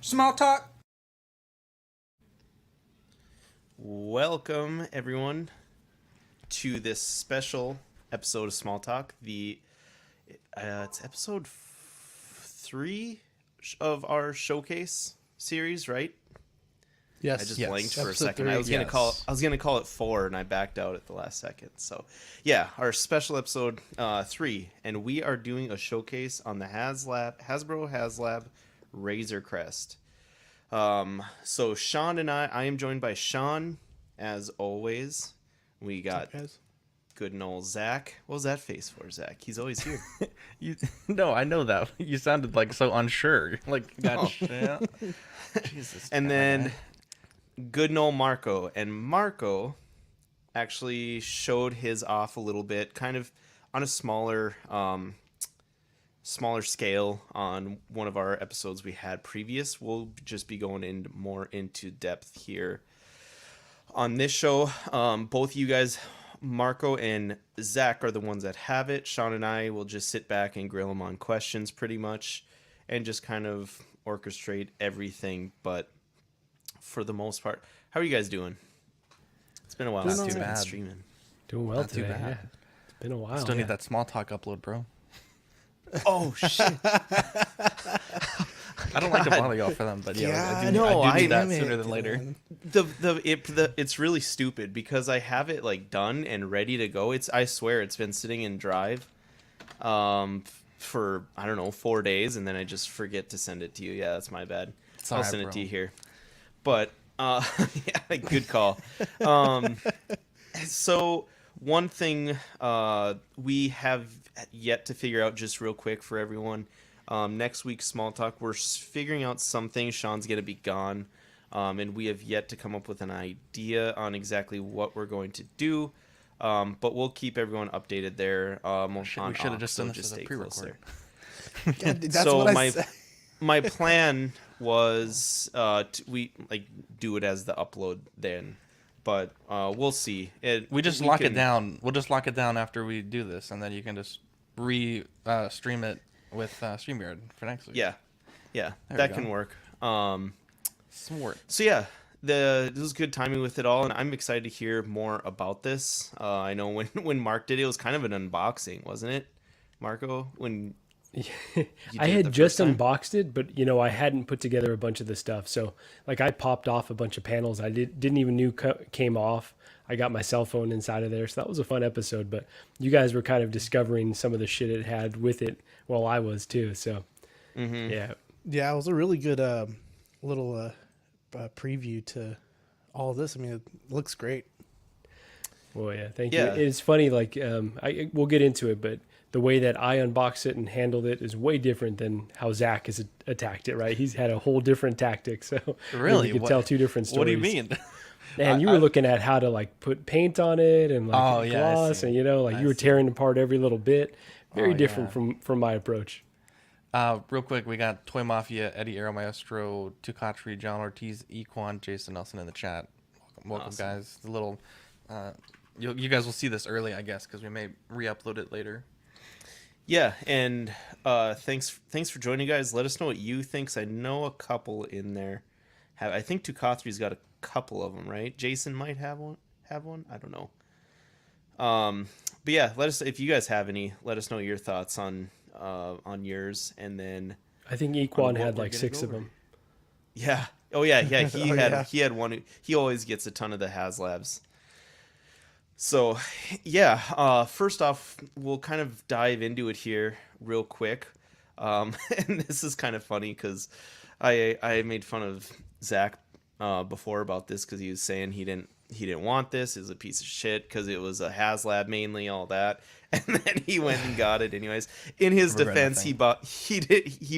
Small talk. Welcome, everyone, to this special episode of Small Talk. It's episode 3 of our showcase series, right? Yes. I just blanked for a Episode second. 3, I was gonna call it 4, and I backed out at the last second. So, yeah, our special episode 3, and we are doing a showcase on the Hasbro Haslab Razor Crest. So Sean and I am joined by Sean, as always. We got good and old Zach. What was that face for, Zach? He's always here. No, I know that. You sounded like so unsure. Like, gotcha. Jesus. And then good and old Marco. And Marco actually showed his off a little bit, kind of on a smaller scale on one of our episodes we had previous. We'll just be going more into depth here on this show. Both you guys, Marco and Zach, are the ones that have it. Sean and I will just sit back and grill them on questions pretty much and just kind of orchestrate everything. But for the most part, how are you guys doing? It's been a while since we've been streaming. Doing well today. Too bad. Yeah. It's been a while. Still need that small talk upload, bro. Oh shit! I don't like to bother y'all for them, but yeah, I do need that sooner than later. It's really stupid because I have it like done and ready to go. I swear it's been sitting in Drive, for I don't know 4 days, and then I just forget to send it to you. Yeah, that's my bad. I'll send it to you here. But yeah, good call. So one thing we have yet to figure out, just real quick for everyone. Next week's Small Talk, we're figuring out some things. Sean's going to be gone, and we have yet to come up with an idea on exactly what we're going to do, but we'll keep everyone updated there. We should have just done this as a pre-record. So my plan was we do it as the upload then, but we'll see. We'll just lock it down after we do this, and then you can just stream it with StreamYard for next week. Yeah, that can work. Smart. So yeah, this was good timing with it all, and I'm excited to hear more about this. I know when Mark did it, was kind of an unboxing, wasn't it, Marco? When I had just unboxed it, but I hadn't put together a bunch of the stuff. So I popped off a bunch of panels I didn't even know came off. I got my cell phone inside of there, so that was a fun episode. But you guys were kind of discovering some of the shit it had with it, while I was too. So yeah, it was a really good little preview to all of this. I mean, it looks great. Well, yeah, thank you. It's funny, we'll get into it, but the way that I unboxed it and handled it is way different than how Zach has attacked it, right? He's had a whole different tactic. So really, you could tell two different stories. What do you mean? And you were looking at how to put paint on it and gloss, and you were tearing apart every little bit. Very different from my approach. Real quick, we got Toy Mafia, Eddie Aero Maestro, Tukatri, John Ortiz, Equan, Jason Nelson in the chat. Welcome awesome. Guys. The little, you guys will see this early, I guess, because we may re-upload it later. Yeah, and thanks for joining, guys. Let us know what you think. 'Cause I know a couple in there I think Tukatri's got a couple of them, right? Jason might have one. I don't know. But yeah, let us, if you guys have any, let us know your thoughs on yours, and then I think Equan had 6 of them. Yeah. Oh yeah. He had one. He always gets a ton of the Haslabs. So yeah, first off, we'll kind of dive into it here real quick. And this is kind of funny because I made fun of Zach before about this because he was saying he didn't want this. It was a piece of shit because it was a Haslab mainly, all that, and then he went and got it anyways. In his defense, you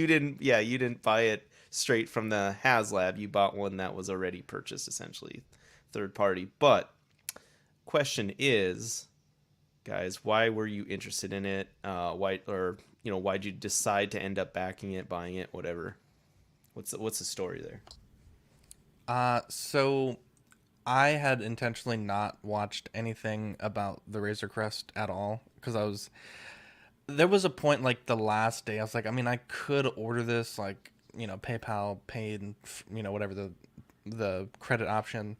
didn't buy it straight from the Haslab. You bought one that was already purchased, essentially third party. But question is, guys, why were you interested in it? Why'd you decide to end up backing it, buying it, whatever? What's the story there? So I had intentionally not watched anything about the Razor Crest at all because there was a point the last day I was like, I mean, I could order this PayPal, paid, whatever the credit option.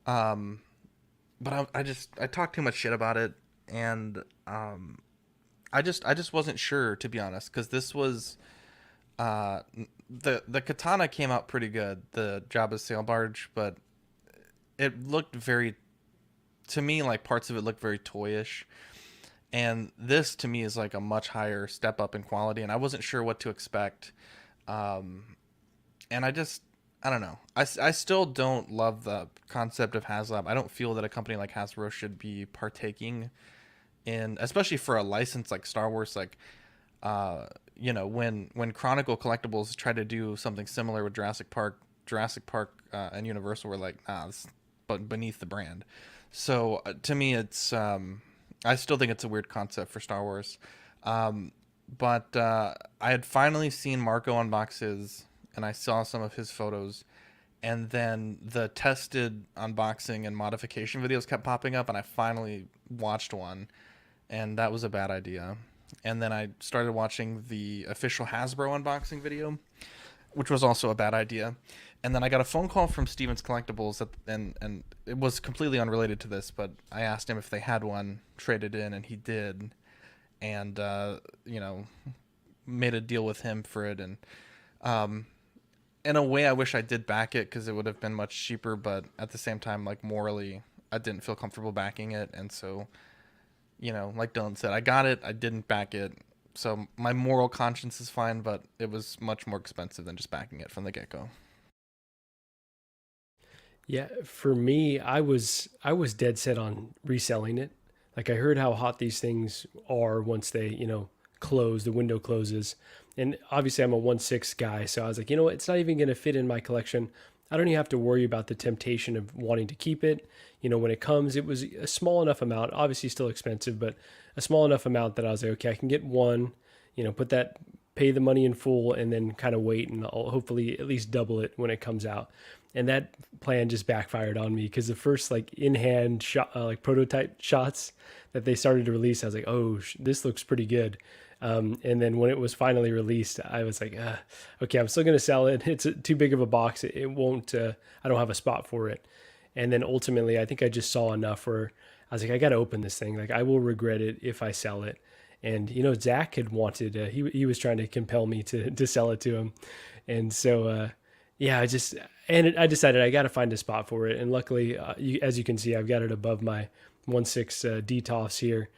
But I talked too much shit about it, and I just wasn't sure, to be honest, because this was the katana came out pretty good, the Jabba's sail barge, but it looked very, to me, like parts of it looked very toyish, and this to me is like a much higher step up in quality, and I wasn't sure what to expect, and I don't know. I still don't love the concept of HasLab. I don't feel that a company like Hasbro should be partaking in, especially for a license like Star Wars. Like, when Chronicle Collectibles tried to do something similar with Jurassic Park, and Universal were like, nah, this is beneath the brand. So to me, it's I still think it's a weird concept for Star Wars. But I had finally seen Marco unbox his, and I saw some of his photos, and then the tested unboxing and modification videos kept popping up, and I finally watched one, and that was a bad idea. And then I started watching the official Hasbro unboxing video, which was also a bad idea. And then I got a phone call from Stevens Collectibles, and it was completely unrelated to this, but I asked him if they had one traded in, and he did, and made a deal with him for it. And in a way, I wish I did back it, because it would have been much cheaper, but at the same time, like, morally, I didn't feel comfortable backing it. And so, like Dylan said, I got it, I didn't back it, so my moral conscience is fine, but it was much more expensive than just backing it from the get-go. Yeah, for me, I was dead set on reselling it. Like, I heard how hot these things are once they, close, the window closes. And obviously I'm a 1/6 guy, so I was like, it's not even going to fit in my collection. I don't even have to worry about the temptation of wanting to keep it. When it comes, it was a small enough amount, obviously still expensive, but a small enough amount that I was like, okay, I can get one, pay the money in full, and then kind of wait, and I'll hopefully at least double it when it comes out. And that plan just backfired on me, because the first in-hand shot, prototype shots that they started to release, I was like, oh, this looks pretty good. And then when it was finally released, I was like, okay, I'm still going to sell it. It's too big of a box. It won't, I don't have a spot for it. And then ultimately, I think I just saw enough where I was like, I got to open this thing. Like, I will regret it if I sell it. And, Zach had wanted, he was trying to compel me to sell it to him. And so, I decided I got to find a spot for it. And luckily, as you can see, I've got it above my 1/6 DTOFs here.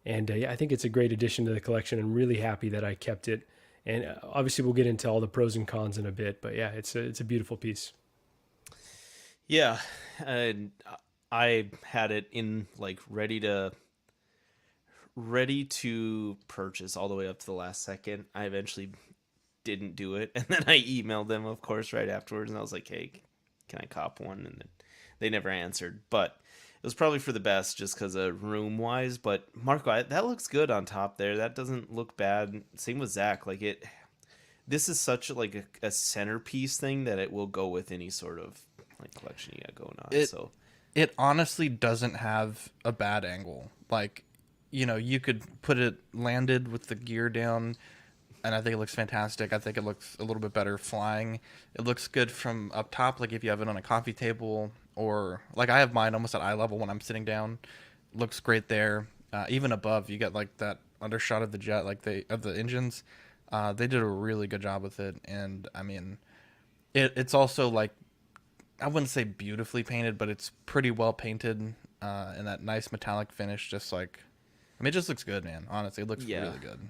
And I think it's a great addition to the collection. I'm really happy that I kept it. And obviously we'll get into all the pros and cons in a bit, but yeah, it's a beautiful piece. Yeah. I had it in ready to purchase all the way up to the last second. I eventually didn't do it. And then I emailed them, of course, right afterwards. And I was like, hey, can I cop one? And then they never answered, but it was probably for the best just because of room wise. But Marco, that looks good on top there. That doesn't look bad. Same with Zach. This is such a centerpiece thing that it will go with any sort of collection you got going on. It honestly doesn't have a bad angle. You could put it landed with the gear down, and I think it looks fantastic. I think it looks a little bit better flying. It looks good from up top, if you have it on a coffee table, or I have mine almost at eye level when I'm sitting down. It looks great there. Even above, you get that undershot of the jet, of the engines. They did a really good job with it, and I mean, it's also I wouldn't say beautifully painted, but it's pretty well painted, and that nice metallic finish. It just looks good, man. Honestly, it looks really good.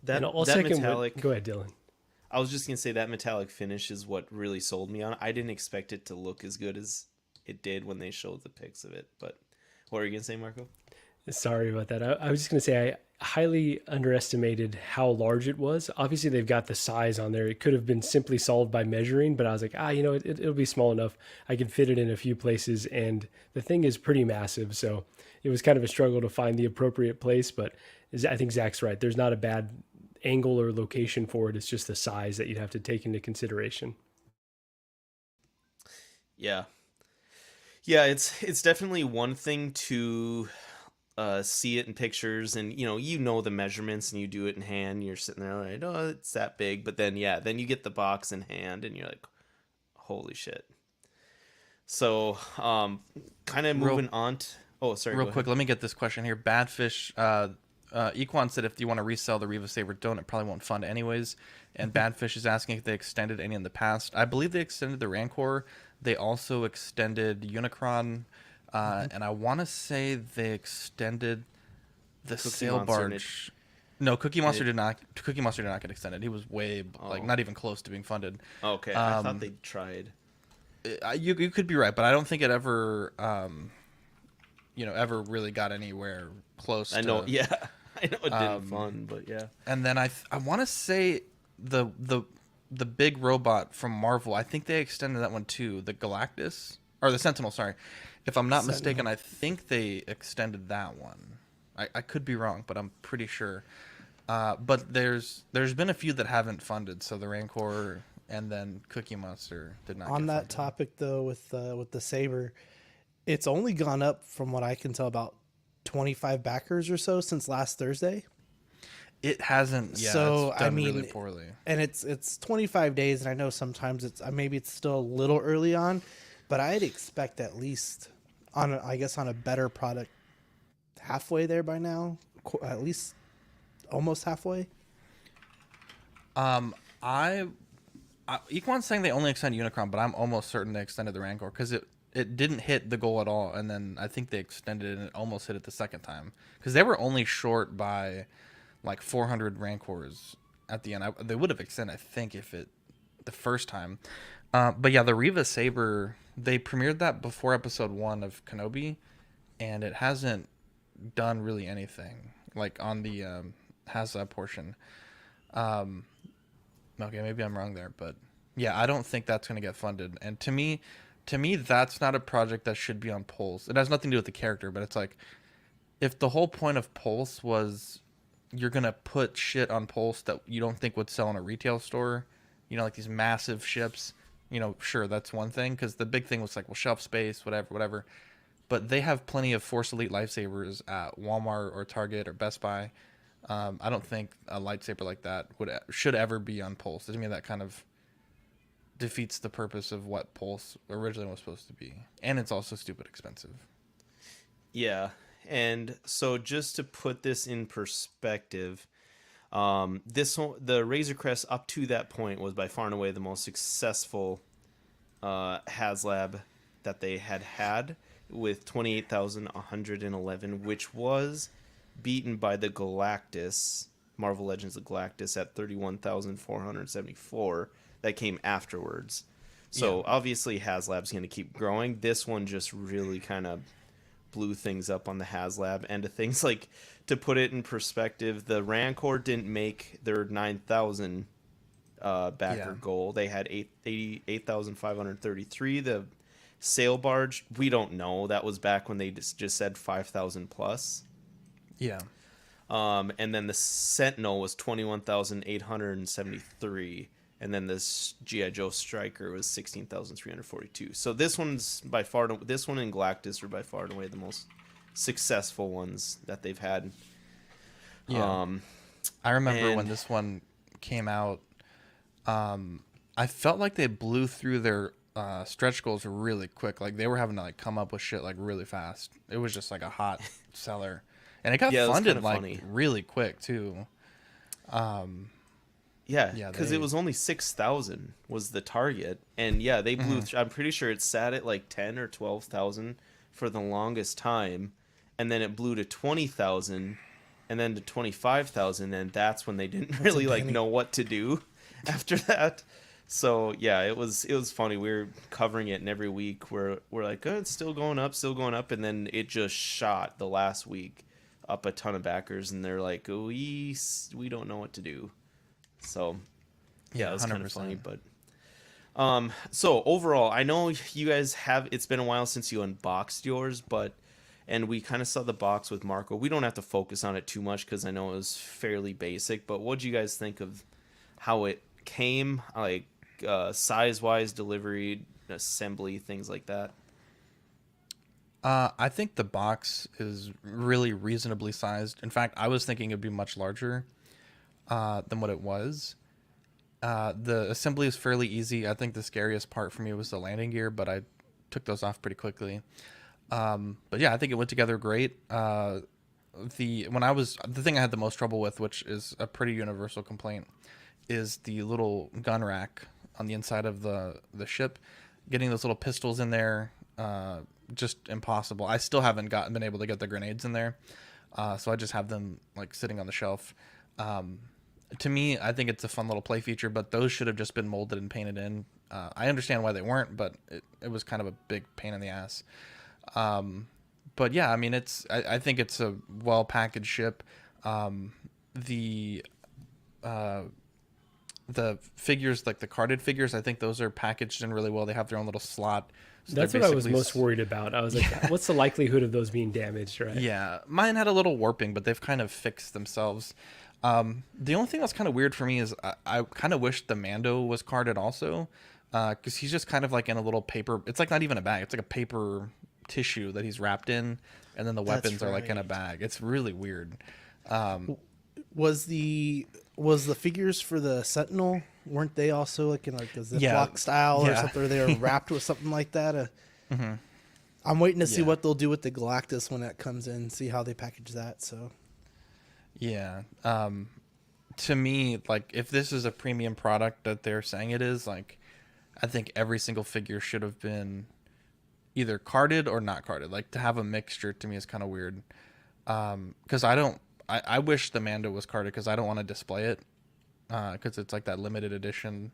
That metallic. Go ahead, Dylan. I was just gonna say that metallic finish is what really sold me on it. I didn't expect it to look as good as it did when they showed the pics of it. But what are you gonna say, Marco? Sorry about that. I was just gonna say I highly underestimated how large it was. Obviously, they've got the size on there. It could have been simply solved by measuring, but I was like, it'll be small enough. I can fit it in a few places, and the thing is pretty massive. So it was kind of a struggle to find the appropriate place. But I think Zach's right. There's not a bad angle or location for it. It's just the size that you'd have to take into consideration. Yeah, it's definitely one thing to see it in pictures, and you know the measurements, and you do it in hand. You're sitting there like, oh, it's that big. But then then you get the box in hand, and you're like, holy shit. So kind of moving on to, oh, sorry, real quick, let me get this question here. Badfish Equan said if you want to resell the Riva Saber, don't, it probably won't fund anyways. And Badfish is asking if they extended any in the past. I believe they extended the Rancor. They also extended Unicron. And I want to say they extended the Sail Barge. No, Cookie Monster did not. Cookie Monster did not get extended. He was way not even close to being funded. Okay, I thought they tried. You could be right, but I don't think it ever ever really got anywhere close. I know it didn't fund, but yeah. And then I want to say the big robot from Marvel. I think they extended that one too. The Galactus or the Sentinel. Sorry, if I'm not mistaken, I think they extended that one. I could be wrong, but I'm pretty sure. But there's been a few that haven't funded. So the Rancor and then Cookie Monster did not. On that topic though, with the Saber, it's only gone up from what I can tell about 25 backers or so since last Thursday. It hasn't. Yeah, so it's done really poorly. And it's 25 days, and I know sometimes maybe it's still a little early on, but I'd expect at least on a better product halfway there by now, at least almost halfway. Equan's saying they only extended Unicron, but I'm almost certain they extended the Rancor because it didn't hit the goal at all, and then I think they extended it and it almost hit it the second time because they were only short by like 400 Rancors at the end. They would have extended, I think, if it the first time. But yeah, the Riva Saber, they premiered that before episode 1 of Kenobi, and it hasn't done really anything like on the Haslab portion. Okay, maybe I'm wrong there, but yeah, I don't think that's going to get funded. And to me, that's not a project that should be on Pulse. It has nothing to do with the character, but it's like, if the whole point of Pulse was you're going to put shit on Pulse that you don't think would sell in a retail store, like these massive ships, sure, that's one thing, because the big thing was like, well, shelf space, whatever. But they have plenty of Force Elite lightsabers at Walmart or Target or Best Buy. I don't think a lightsaber like that should ever be on Pulse. To me, that kind of defeats the purpose of what Pulse originally was supposed to be, and it's also stupid expensive. Yeah, and so just to put this in perspective, the Razor Crest up to that point was by far and away the most successful Haslab that they had with 28,111, which was beaten by the Galactus, Marvel Legends of Galactus, at 31,474 that came afterwards. So obviously Haslab's going to keep growing. This one just really kind of blew things up on the Haslab end of things. Like, to put it in perspective, the Rancor didn't make their 9,000 backer goal. They had 8,533. The Sail Barge, we don't know. That was back when they just said 5,000 plus. Yeah. And then the Sentinel was 21,873, and then this G.I. Joe Striker was 16,342. So this one and Galactus are by far and away the most successful ones that they've had. Yeah. I remember when this one came out, I felt like they blew through their stretch goals really quick. Like, they were having to like come up with shit like really fast. It was just like a hot seller. And it got funded like funny. Really quick too. Because it was only 6,000 was the target, and they blew. I'm pretty sure it sat at like 10 or 12,000 for the longest time, and then it blew to 20,000, and then to 25,000, and that's when they didn't really like know what to do after that. So it was funny. We were covering it, and every week we're like, oh, it's still going up, and then it just shot the last week up a ton of backers, and they're like, oh, we don't know what to do. So it was 100%. Kind of funny. But so overall, I know you guys it's been a while since you unboxed yours, and we kind of saw the box with Marco. We don't have to focus on it too much because I know it was fairly basic, but what do you guys think of how it came, like size wise, delivery, assembly, things like that? I think the box is really reasonably sized. In fact, I was thinking it'd be much larger than what it was. The assembly is fairly easy. I think the scariest part for me was the landing gear, but I took those off pretty quickly. But yeah, I think it went together great. The thing I had the most trouble with, which is a pretty universal complaint, is the little gun rack on the inside of the ship. Getting those little pistols in there, just impossible. I still haven't been able to get the grenades in there, so I just have them like sitting on the shelf. To me, I think it's a fun little play feature, but those should have just been molded and painted in. I understand why they weren't, but it was kind of a big pain in the ass. But yeah, I mean, I think it's a well packaged ship. The figures, like the carded figures, I think those are packaged in really well. They have their own little slot. So that's what I was most worried about. I was like, what's the likelihood of those being damaged, right? Yeah, mine had a little warping, but they've kind of fixed themselves. The only thing that's kind of weird for me is I kind of wish the Mando was carded also, because he's just kind of like in a little paper. It's like not even a bag. It's like a paper tissue that he's wrapped in, and then the weapons are like in a bag. It's really weird. Was the figures for the Sentinel, weren't they also like in like a Ziploc style or something? Or they were wrapped with something like that. I'm waiting to see what they'll do with the Galactus when that comes in, see how they package that. So yeah, to me, like if this is a premium product that they're saying it is, like I think every single figure should have been either carded or not carded. Like to have a mixture to me is kind of weird, because I wish the Mando was carded because I don't want to display it, because it's like that limited edition,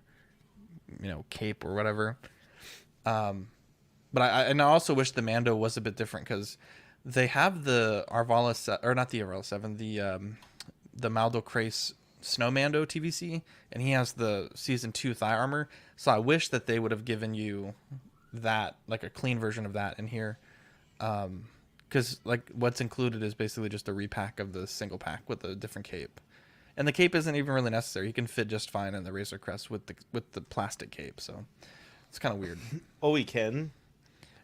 cape or whatever. But I also wish the Mando was a bit different because they have the Arvala or not the Arvala 7, the Maldo Crace Snow Mando TVC, and he has the season 2 thigh armor. So I wish that they would have given you that, like a clean version of that in here. Because like what's included is basically just a repack of the single pack with a different cape, and the cape isn't even really necessary. You can fit just fine in the Razor Crest with the plastic cape. So it's kind of weird. Oh, we can.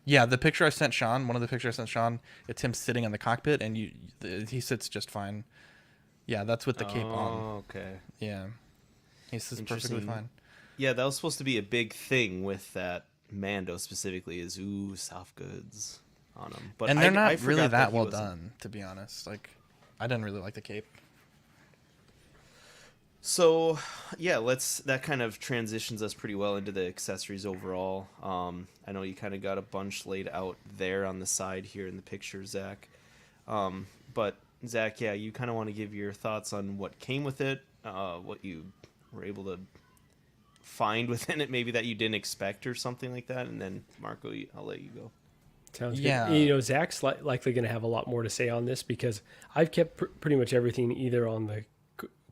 Yeah, the picture I sent Sean, one of the pictures I sent Sean, it's him sitting in the cockpit, and he sits just fine. Yeah, that's with the cape on. Oh, okay. Yeah, he sits perfectly fine. Yeah, that was supposed to be a big thing with that Mando specifically. Is soft goods on them, but and they're not really that well done, to be honest. Like, I didn't really like the cape. So, yeah, that kind of transitions us pretty well into the accessories overall. I know you kind of got a bunch laid out there on the side here in the picture, Zach. But Zach, yeah, you kind of want to give your thoughts on what came with it, what you were able to find within it, maybe that you didn't expect or something like that. And then Marco, I'll let you go. Sounds good. Zach's likely going to have a lot more to say on this because I've kept pretty much everything either on the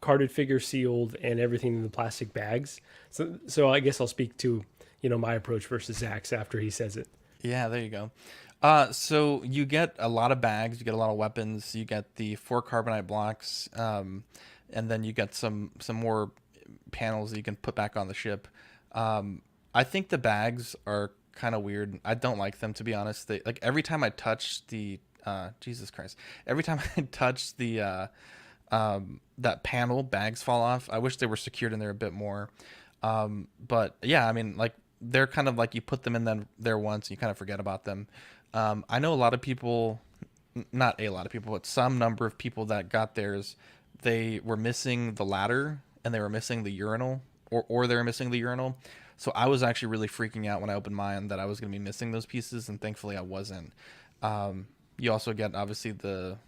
carded figure sealed and everything in the plastic bags. So I guess I'll speak to, my approach versus Zach's after he says it. Yeah, there you go. So you get a lot of bags, you get a lot of weapons, you get the 4 carbonite blocks, and then you get some more panels that you can put back on the ship. I think the bags are kind of weird. I don't like them, to be honest. They, like, every time I touch the Jesus Christ, every time I touch the that panel, bags fall off. I wish they were secured in there a bit more. But yeah, I mean, like, they're kind of like you put them in there once and you kind of forget about them. I know a lot of people, not a lot of people, but some number of people that got theirs, they were missing the ladder and they were missing the urinal, or they were missing the urinal. So I was actually really freaking out when I opened mine that I was going to be missing those pieces, and thankfully I wasn't. You also get obviously the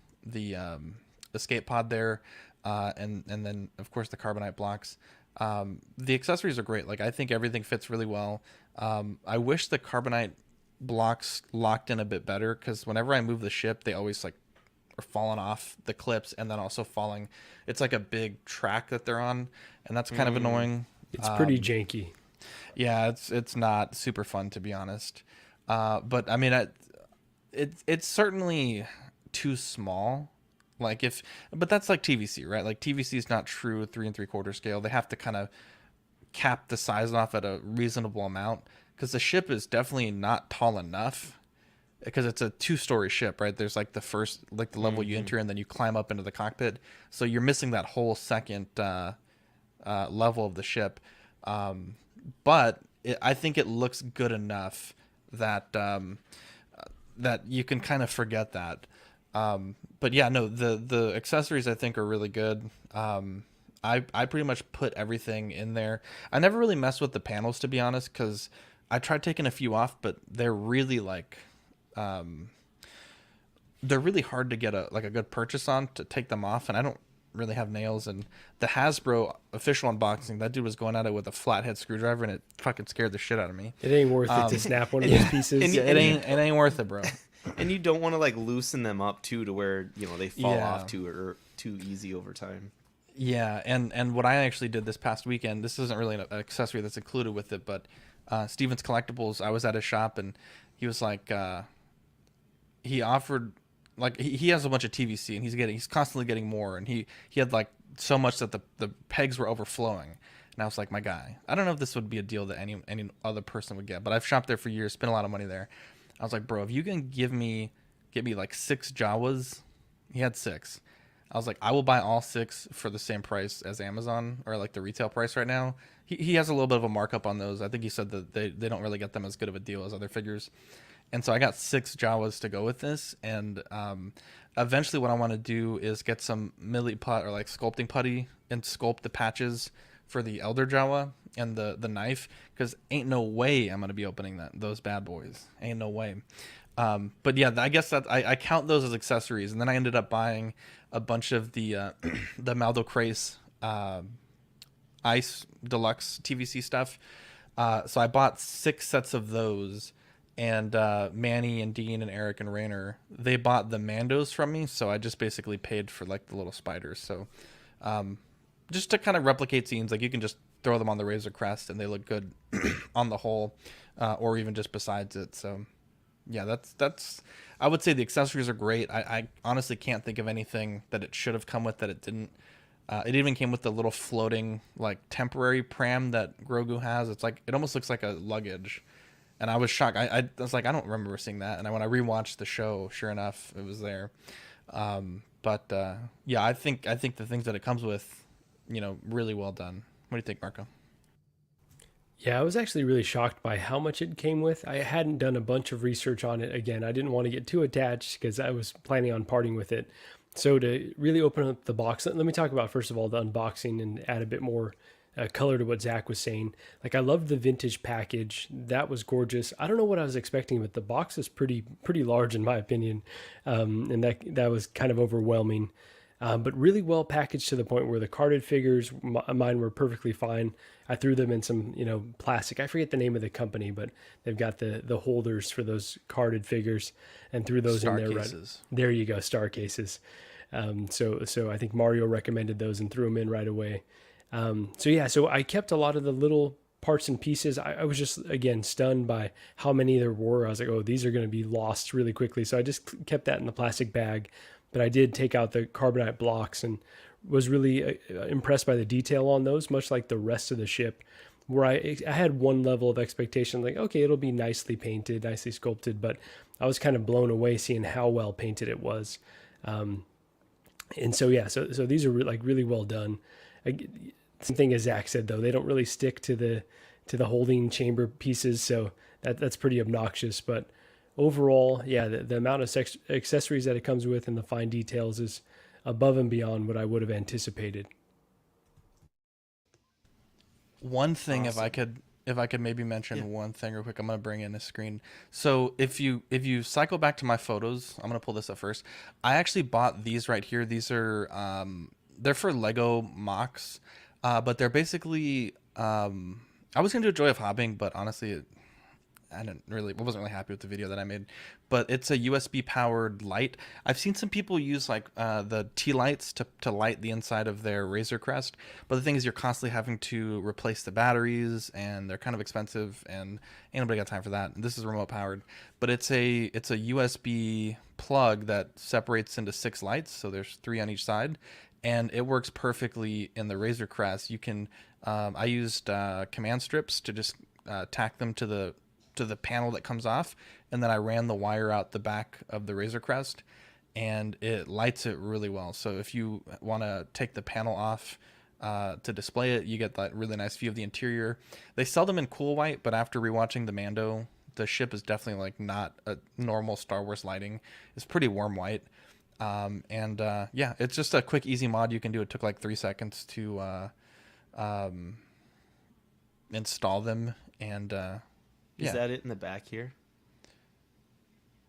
escape pod there, and then of course the carbonite blocks. The accessories are great. Like, I think everything fits really well. I wish the carbonite blocks locked in a bit better, because whenever I move the ship, they always like are falling off the clips and then also falling. It's like a big track that they're on, and that's kind of annoying. It's pretty janky. Yeah, it's not super fun, to be honest. But I mean, it's certainly too small. But that's like TVC, right? Like, TVC is not true 3 3/4 scale. They have to kind of cap the size off at a reasonable amount, because the ship is definitely not tall enough because it's a 2-story ship, right? There's like the first, like the level you enter, and then you climb up into the cockpit. So you're missing that whole second level of the ship. But I think it looks good enough that that you can kind of forget that. But yeah, no, the accessories I think are really good. I pretty much put everything in there. I never really messed with the panels, to be honest, because I tried taking a few off, but they're really like they're really hard to get a good purchase on to take them off, and I don't really have nails. And the Hasbro official unboxing, that dude was going at it with a flathead screwdriver, and it fucking scared the shit out of me. It ain't worth it to snap one of those pieces. And it ain't worth it, bro. And you don't want to like loosen them up too, to where they fall off too easy over time. Yeah, and what I actually did this past weekend, this isn't really an accessory that's included with it, but Steven's Collectibles, I was at his shop, and he was like, he offered, like, he has a bunch of TVC, and he's constantly getting more, and he had like so much that the pegs were overflowing. And I was like, my guy, I don't know if this would be a deal that any other person would get, but I've shopped there for years, spent a lot of money there. I was like, bro, if you can get me like 6 Jawas, he had 6. I was like, I will buy all 6 for the same price as Amazon, or like the retail price right now. He has a little bit of a markup on those. I think he said that they don't really get them as good of a deal as other figures. And so I got 6 Jawas to go with this. And eventually what I want to do is get some milli put, or like sculpting putty, and sculpt the patches for the Elder Jawa and the knife, because ain't no way I'm going to be opening those bad boys. Ain't no way. But yeah, I guess that I count those as accessories. And then I ended up buying a bunch of the the Maldo Crace Ice Deluxe TVC stuff. So I bought 6 sets of those, and Manny and Dean and Eric and Rainer, they bought the Mandos from me, so I just basically paid for like the little spiders. So just to kind of replicate scenes, like you can just throw them on the Razor Crest and they look good on the whole, or even just besides it. So yeah, that's I would say the accessories are great. I honestly can't think of anything that it should have come with that it didn't. It even came with the little floating, like, temporary pram that Grogu has. It's like, it almost looks like a luggage. And I was shocked. I was like, I don't remember seeing that. And when I rewatched the show, sure enough, it was there. Yeah, I think the things that it comes with, really well done. What do you think, Marco? Yeah, I was actually really shocked by how much it came with. I hadn't done a bunch of research on it. Again, I didn't want to get too attached because I was planning on parting with it. So to really open up the box, let me talk about, first of all, the unboxing and add a bit more color to what Zach was saying. Like, I loved the vintage package. That was gorgeous. I don't know what I was expecting, but the box is pretty large in my opinion. And that was kind of overwhelming. But really well packaged to the point where the carded figures, mine were perfectly fine. I threw them in some, plastic. I forget the name of the company, but they've got the holders for those carded figures, and threw those Star in there. cases. Right there you go, star cases. So I think Mario recommended those and threw them in right away. So I kept a lot of the little parts and pieces. I was just, again, stunned by how many there were. I was like, oh, these are going to be lost really quickly. So I just kept that in the plastic bag. But I did take out the carbonite blocks and was really impressed by the detail on those, much like the rest of the ship, where I had one level of expectation, like, okay, it'll be nicely painted, nicely sculpted, but I was kind of blown away seeing how well painted it was. And so, yeah, so these are really well done. Same thing as Zach said, though, they don't really stick to the holding chamber pieces, so that's pretty obnoxious, but overall, yeah, the amount of accessories that it comes with and the fine details is above and beyond what I would have anticipated. One thing, Awesome. if I could maybe mention one thing real quick, I'm gonna bring in a screen. So if you cycle back to my photos, I'm gonna pull this up first. I actually bought these right here. These are they're for Lego mocks, but they're basically I was gonna do a Joy of Hobbing, but honestly, I wasn't really happy with the video that I made. But it's a USB powered light. I've seen some people use like the T lights to light the inside of their Razor Crest. But the thing is, you're constantly having to replace the batteries, and they're kind of expensive, and ain't nobody got time for that. This is remote powered, but it's a USB plug that separates into 6 lights. So there's 3 on each side, and it works perfectly in the Razor Crest. You can I used command strips to just tack them to to the panel that comes off, and then I ran the wire out the back of the Razor Crest, and it lights it really well. So if you want to take the panel off to display it, you get that really nice view of the interior. They sell them in cool white, but after rewatching the Mando, the ship is definitely like not a normal Star Wars lighting. It's pretty warm white. Yeah, it's just a quick, easy mod you can do. It took like 3 seconds to install them, and Is that it in the back here?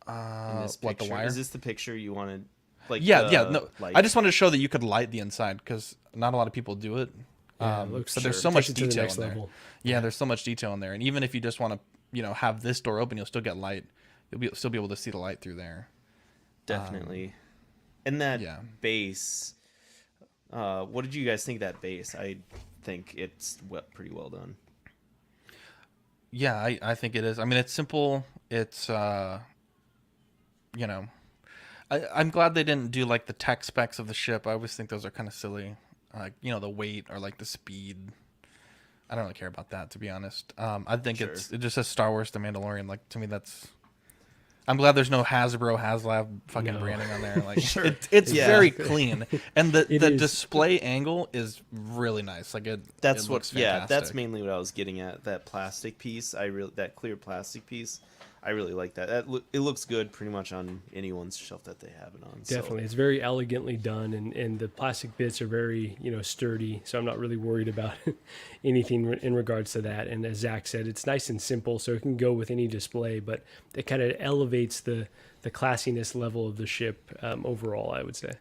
In this what, the picture? wire? Is this the picture you wanted? Like No. light? I just wanted to show that you could light the inside because not a lot of people do it. It looks, but there's sure, so much takes it to the detail next in there. level. Yeah, there's so much detail in there, and even if you just want to, have this door open, you'll still get light. Still be able to see the light through there. Definitely. And that base, what did you guys think of that base? I think it's pretty well done. Yeah, I think it is. I mean, it's simple. It's, I'm glad they didn't do like the tech specs of the ship. I always think those are kind of silly. The weight or like the speed. I don't really care about that, to be honest. I think it just says Star Wars The Mandalorian. Like, to me, I'm glad there's no Hasbro Haslab fucking branding on there. Like, it's very clean, and the display angle is really nice. Like it looks fantastic. That's mainly what I was getting at. That plastic piece, that clear plastic piece, I really like that. It looks good pretty much on anyone's shelf that they have it on. Definitely, it's very elegantly done, and the plastic bits are very sturdy. So I'm not really worried about anything in regards to that. And as Zach said, it's nice and simple, so it can go with any display. But it kind of elevates the classiness level of the ship overall, I would say.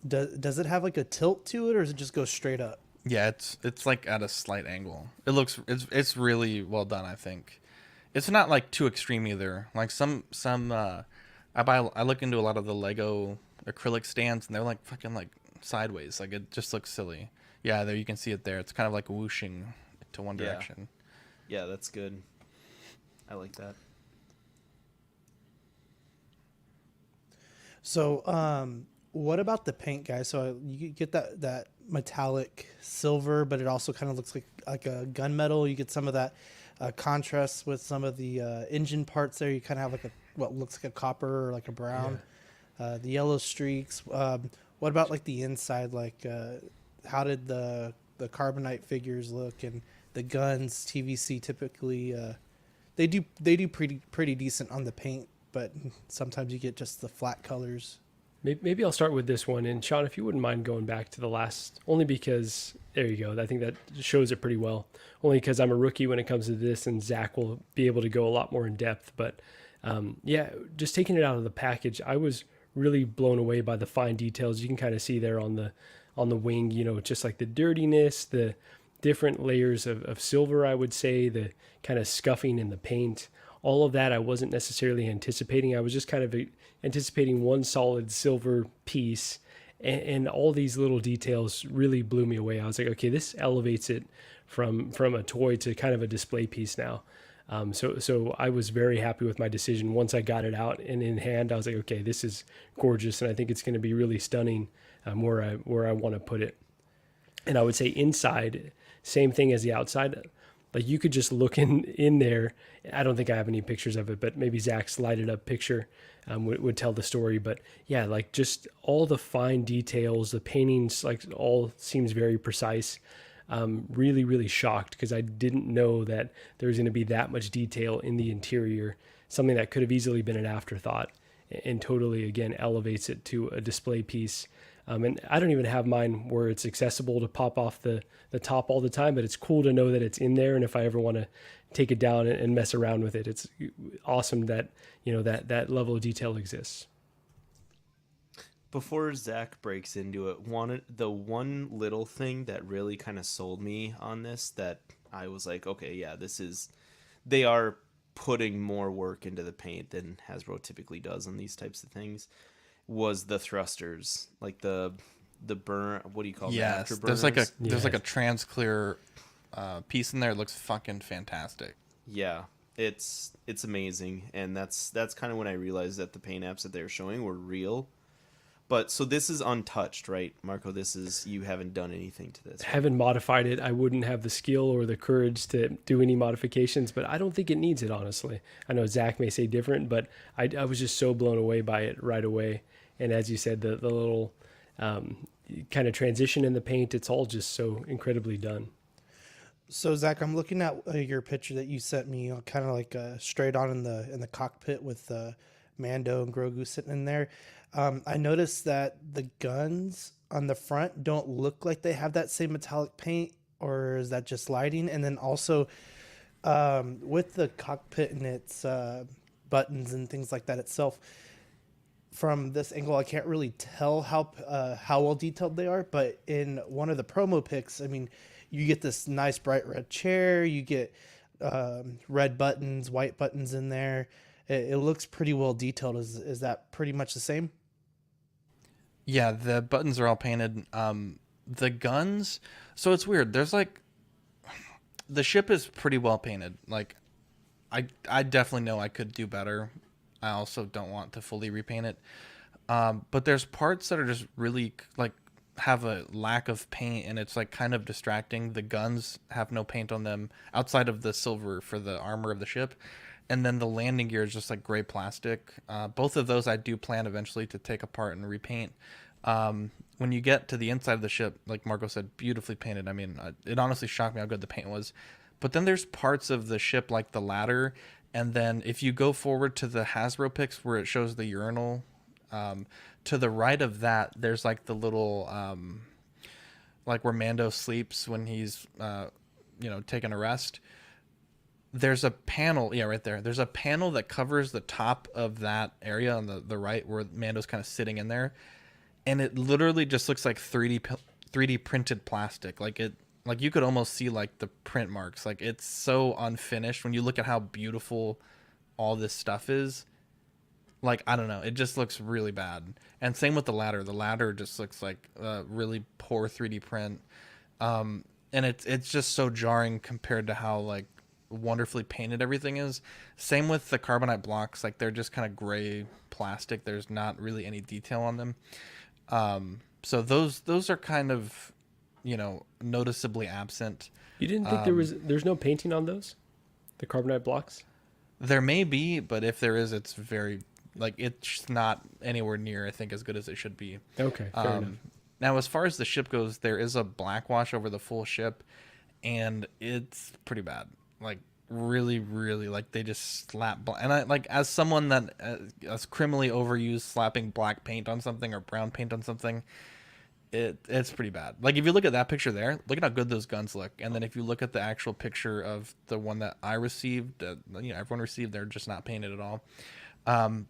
Does it have like a tilt to it, or does it just go straight up? Yeah, it's like at a slight angle. It's really well done, I think. It's not like too extreme either. Like some I look into a lot of the Lego acrylic stands, and they're like fucking like sideways. Like it just looks silly. Yeah, there you can see it there. It's kind of like whooshing to one direction. Yeah, that's good. I like that. So, what about the paint, guys? So you get that metallic silver, but it also kind of looks like a gunmetal. You get some of that contrast with some of the engine parts there. You kind of have what looks like a copper or like a brown. The yellow streaks. What about like the inside? Like, how did the carbonite figures look, and the guns? TVC typically they do pretty decent on the paint, but sometimes you get just the flat colors. Maybe I'll start with this one. And Sean, if you wouldn't mind going back to the last, only because there you go. I think that shows it pretty well. Only because I'm a rookie when it comes to this, and Zach will be able to go a lot more in depth. But just taking it out of the package, I was really blown away by the fine details. You can kind of see there on the wing, just like the dirtiness, the different layers of silver, I would say, the kind of scuffing in the paint. All of that I wasn't necessarily anticipating. I was just kind of anticipating one solid silver piece, and all these little details really blew me away. I was like, okay, this elevates it from a toy to kind of a display piece now. So I was very happy with my decision. Once I got it out and in hand, I was like, okay, this is gorgeous, and I think it's going to be really stunning where I want to put it. And I would say inside, same thing as the outside. Like you could just look in there. I don't think I have any pictures of it, but maybe Zach's lighted up picture would tell the story. But yeah, like just all the fine details, the paintings, like all seems very precise. Really, really shocked because I didn't know that there was going to be that much detail in the interior, something that could have easily been an afterthought, and totally, again, elevates it to a display piece. And I don't even have mine where it's accessible to pop off the top all the time, but it's cool to know that it's in there. And if I ever want to take it down and mess around with it, it's awesome that, that level of detail exists. Before Zach breaks into it, the one little thing that really kind of sold me on this, that I was like, okay, yeah, they are putting more work into the paint than Hasbro typically does on these types of things, was the thrusters, like the burn. What do you call that? Yes, there's like a trans clear piece in there. It looks fucking fantastic. Yeah, it's amazing, and that's kind of when I realized that the paint apps that they were showing were real. But so this is untouched, right, Marco? You haven't done anything to this. Right? Haven't modified it. I wouldn't have the skill or the courage to do any modifications, but I don't think it needs it, honestly. I know Zach may say different, but I was just so blown away by it right away. And as you said, the little kind of transition in the paint, it's all just so incredibly done. So Zach, I'm looking at your picture that you sent me, kind of like straight on in the cockpit with Mando and Grogu sitting in there. I noticed that the guns on the front don't look like they have that same metallic paint, or is that just lighting? And then also with the cockpit and its buttons and things like that itself, from this angle, I can't really tell how well detailed they are. But in one of the promo pics, I mean, you get this nice bright red chair, you get red buttons, white buttons in there. It looks pretty well detailed. Is that pretty much the same? Yeah, the buttons are all painted. The guns, so it's weird. There's like, the ship is pretty well painted. Like, I definitely know I could do better. I also don't want to fully repaint it. But there's parts that are just really like have a lack of paint, and it's like kind of distracting. The guns have no paint on them outside of the silver for the armor of the ship. And then the landing gear is just like gray plastic. Both of those I do plan eventually to take apart and repaint. When you get to the inside of the ship, like Marco said, beautifully painted. I mean, it honestly shocked me how good the paint was. But then there's parts of the ship like the ladder. And then if you go forward to the Hasbro pics where it shows the urinal, to the right of that, there's like the little, like where Mando sleeps when he's, taking a rest. There's a panel, right there. There's a panel that covers the top of that area on the right where Mando's kind of sitting in there. And it literally just looks like 3D printed plastic. Like you could almost see like the print marks. Like it's so unfinished when you look at how beautiful all this stuff is. Like, I don't know. It just looks really bad. And same with the ladder. The ladder just looks like a really poor 3D print. And it's just so jarring compared to how like wonderfully painted everything is. Same with the carbonite blocks. Like they're just kind of gray plastic. There's not really any detail on them. So those are kind of, noticeably absent. You didn't think there's no painting on those, the carbonite blocks? There may be, but if there is, it's very it's not anywhere near, I think, as good as it should be. Okay, fair enough. Now, as far as the ship goes, there is a black wash over the full ship, and it's pretty bad. Like really, really, like they just slap. And I like, as someone that has criminally overused slapping black paint on something or brown paint on something, it's pretty bad. Like if you look at that picture there, look at how good those guns look, and then if you look at the actual picture of the one that I received, everyone received, they're just not painted at all.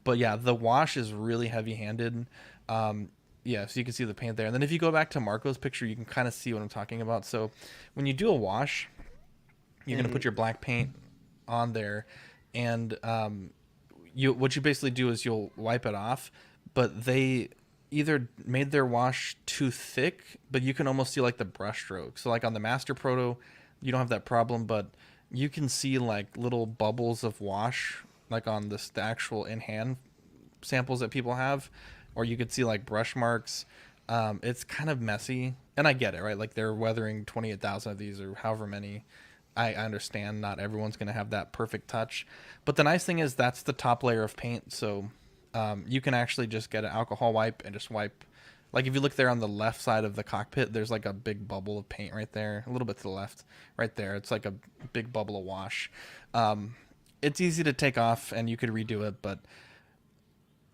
But yeah, the wash is really heavy-handed. So you can see the paint there. And then if you go back to Marco's picture, you can kind of see what I'm talking about. So when you do a wash, you're going to put your black paint on there, and what you basically do is you'll wipe it off, but they either made their wash too thick, but you can almost see like the brush stroke. So like on the Master Proto, you don't have that problem, but you can see like little bubbles of wash like on the actual in-hand samples that people have, or you could see like brush marks. It's kind of messy, and I get it, right? Like they're weathering 28,000 of these or however many. I understand not everyone's going to have that perfect touch, but the nice thing is that's the top layer of paint. So you can actually just get an alcohol wipe and just wipe. Like if you look there on the left side of the cockpit, there's like a big bubble of paint right there, a little bit to the left, right there. It's like a big bubble of wash. It's easy to take off and you could redo it, but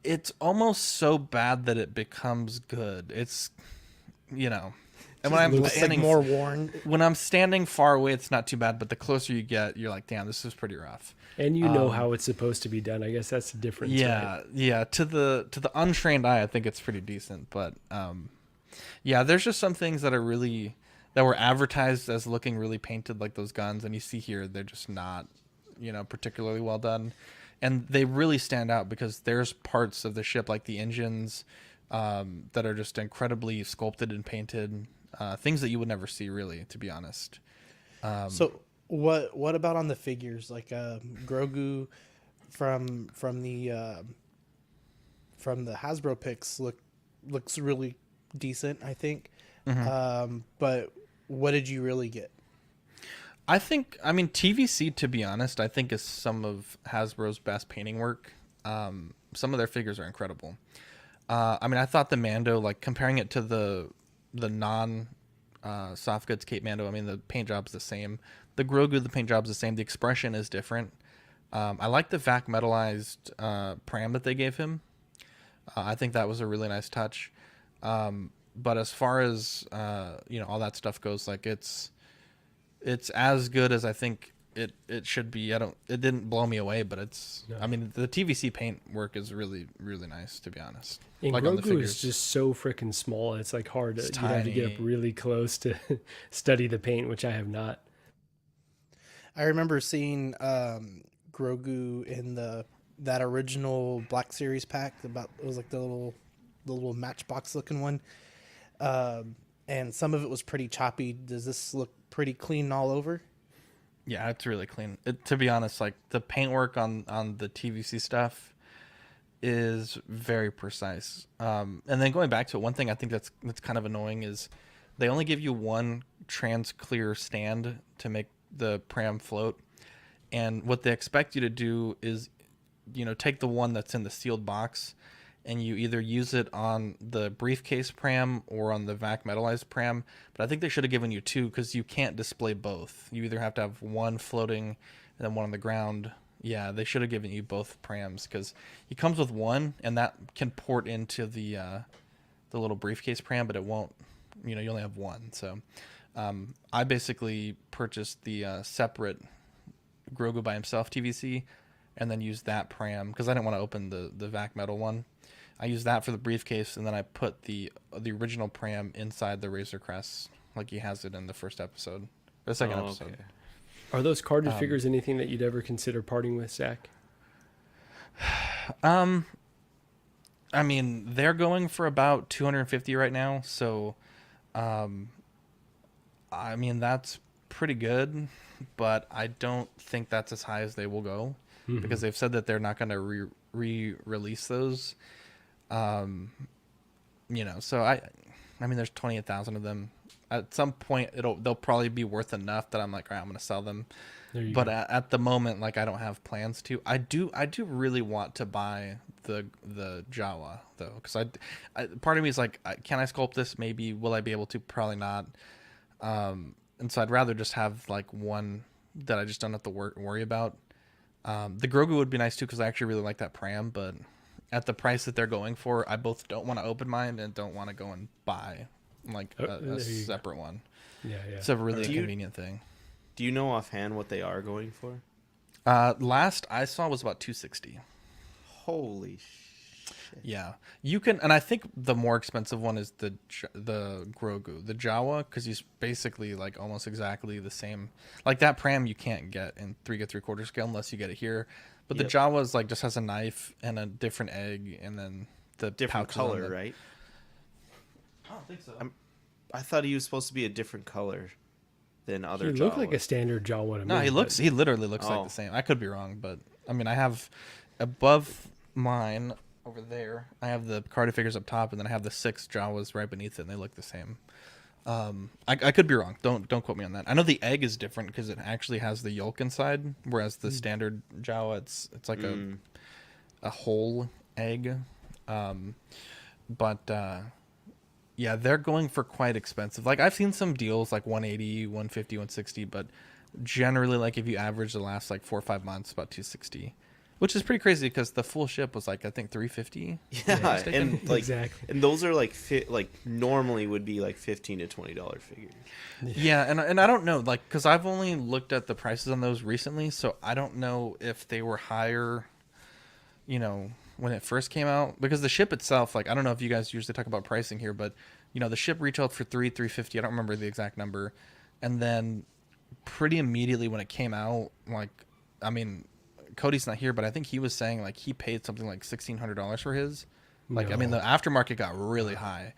it's almost so bad that it becomes good. It's, and when I'm standing more worn. When I'm standing far away, it's not too bad, but the closer you get, you're like, damn, this is pretty rough. And you know how it's supposed to be done. I guess that's the difference. Yeah, right? Yeah. To the untrained eye, I think it's pretty decent, but there's just some things that were advertised as looking really painted, like those guns, and you see here they're just not, particularly well done, and they really stand out because there's parts of the ship like the engines that are just incredibly sculpted and painted. Things that you would never see, really, to be honest. So what about on the figures, like Grogu from the Hasbro pics look looks really decent, I think. But what did you really get? I mean, TVC, to be honest, I think is some of Hasbro's best painting work. Some of their figures are incredible. I mean, I thought the Mando, like comparing it to the non soft goods Cape Mando, I mean, the paint job's the same. The Grogu, the paint job's the same. The expression is different. I like the vac metallized pram that they gave him. I think that was a really nice touch. But as far as all that stuff goes, like it's as good as I think it should be. It didn't blow me away, but it's. No. I mean, the TVC paint work is really, really nice, to be honest. And like Grogu is just so freaking small. It's like hard. You have to get up really close to study the paint, which I have not. I remember seeing Grogu in that original Black Series pack. It was like the little matchbox looking one, and some of it was pretty choppy. Does this look pretty clean all over? Yeah, it's really clean. To be honest, like the paintwork on the TVC stuff is very precise. And then going back to it, one thing I think that's kind of annoying is they only give you one trans clear stand to make the pram float, and what they expect you to do is, take the one that's in the sealed box, and you either use it on the briefcase pram or on the vac metallized pram. But I think they should have given you two, because you can't display both. You either have to have one floating and then one on the ground. Yeah, they should have given you both prams, because he comes with one, and that can port into the little briefcase pram, but it won't. You only have one. So I basically purchased the separate Grogu by himself TVC, and then used that pram because I didn't want to open the vac metal one. I used that for the briefcase, and then I put the original pram inside the Razor Crest, like he has it in the first episode, the second episode. Okay. Are those carded figures anything that you'd ever consider parting with, Zach? I mean, they're going for about $250 right now, so I mean, that's pretty good, but I don't think that's as high as they will go, because they've said that they're not going to re-release those. So I mean, there's 28,000 of them. At some point, they'll probably be worth enough that I'm like, all right, I'm going to sell them. But at the moment, like, I don't have plans to. I do really want to buy the Jawa though, because I part of me is like, can I sculpt this? Maybe. Will I be able to? Probably not. And so I'd rather just have like one that I just don't have to worry about. The Grogu would be nice too, because I actually really like that pram, but at the price that they're going for, I both don't want to open mine and don't want to go and buy like a separate one. Yeah. It's a really convenient thing. Do you know offhand what they are going for? Last I saw was about $260. Holy shit. Yeah, you can, and I think the more expensive one is the Grogu, the Jawa, because he's basically like almost exactly the same. Like that pram you can't get in 3 3/4 scale unless you get it here. But the Jawa is like just has a knife and a different egg, and then the different color, right? I don't think so. I thought he was supposed to be a different color than other Jawas. He looked like a standard Jawa to me. No, he literally looks like the same. I could be wrong, but I mean, I have above mine over there, I have the carded figures up top, and then I have the 6 Jawas right beneath it, and they look the same. I could be wrong. Don't quote me on that. I know the egg is different because it actually has the yolk inside, whereas the standard Jawa, it's like a whole egg. Yeah, they're going for quite expensive. Like I've seen some deals like 180, 150, 160, but generally, like if you average the last like 4 or 5 months, about 260. Which is pretty crazy because the full ship was like, I think $350. Yeah, and like exactly. And those are like normally would be like $15 to $20 figures. Yeah, and I don't know, like, because I've only looked at the prices on those recently, so I don't know if they were higher, when it first came out. Because the ship itself, like, I don't know if you guys usually talk about pricing here, but the ship retailed for $350. I don't remember the exact number, and then pretty immediately when it came out, like, I mean, Cody's not here, but I think he was saying like he paid something like $1,600 for his. Like, no. I mean, the aftermarket got really high,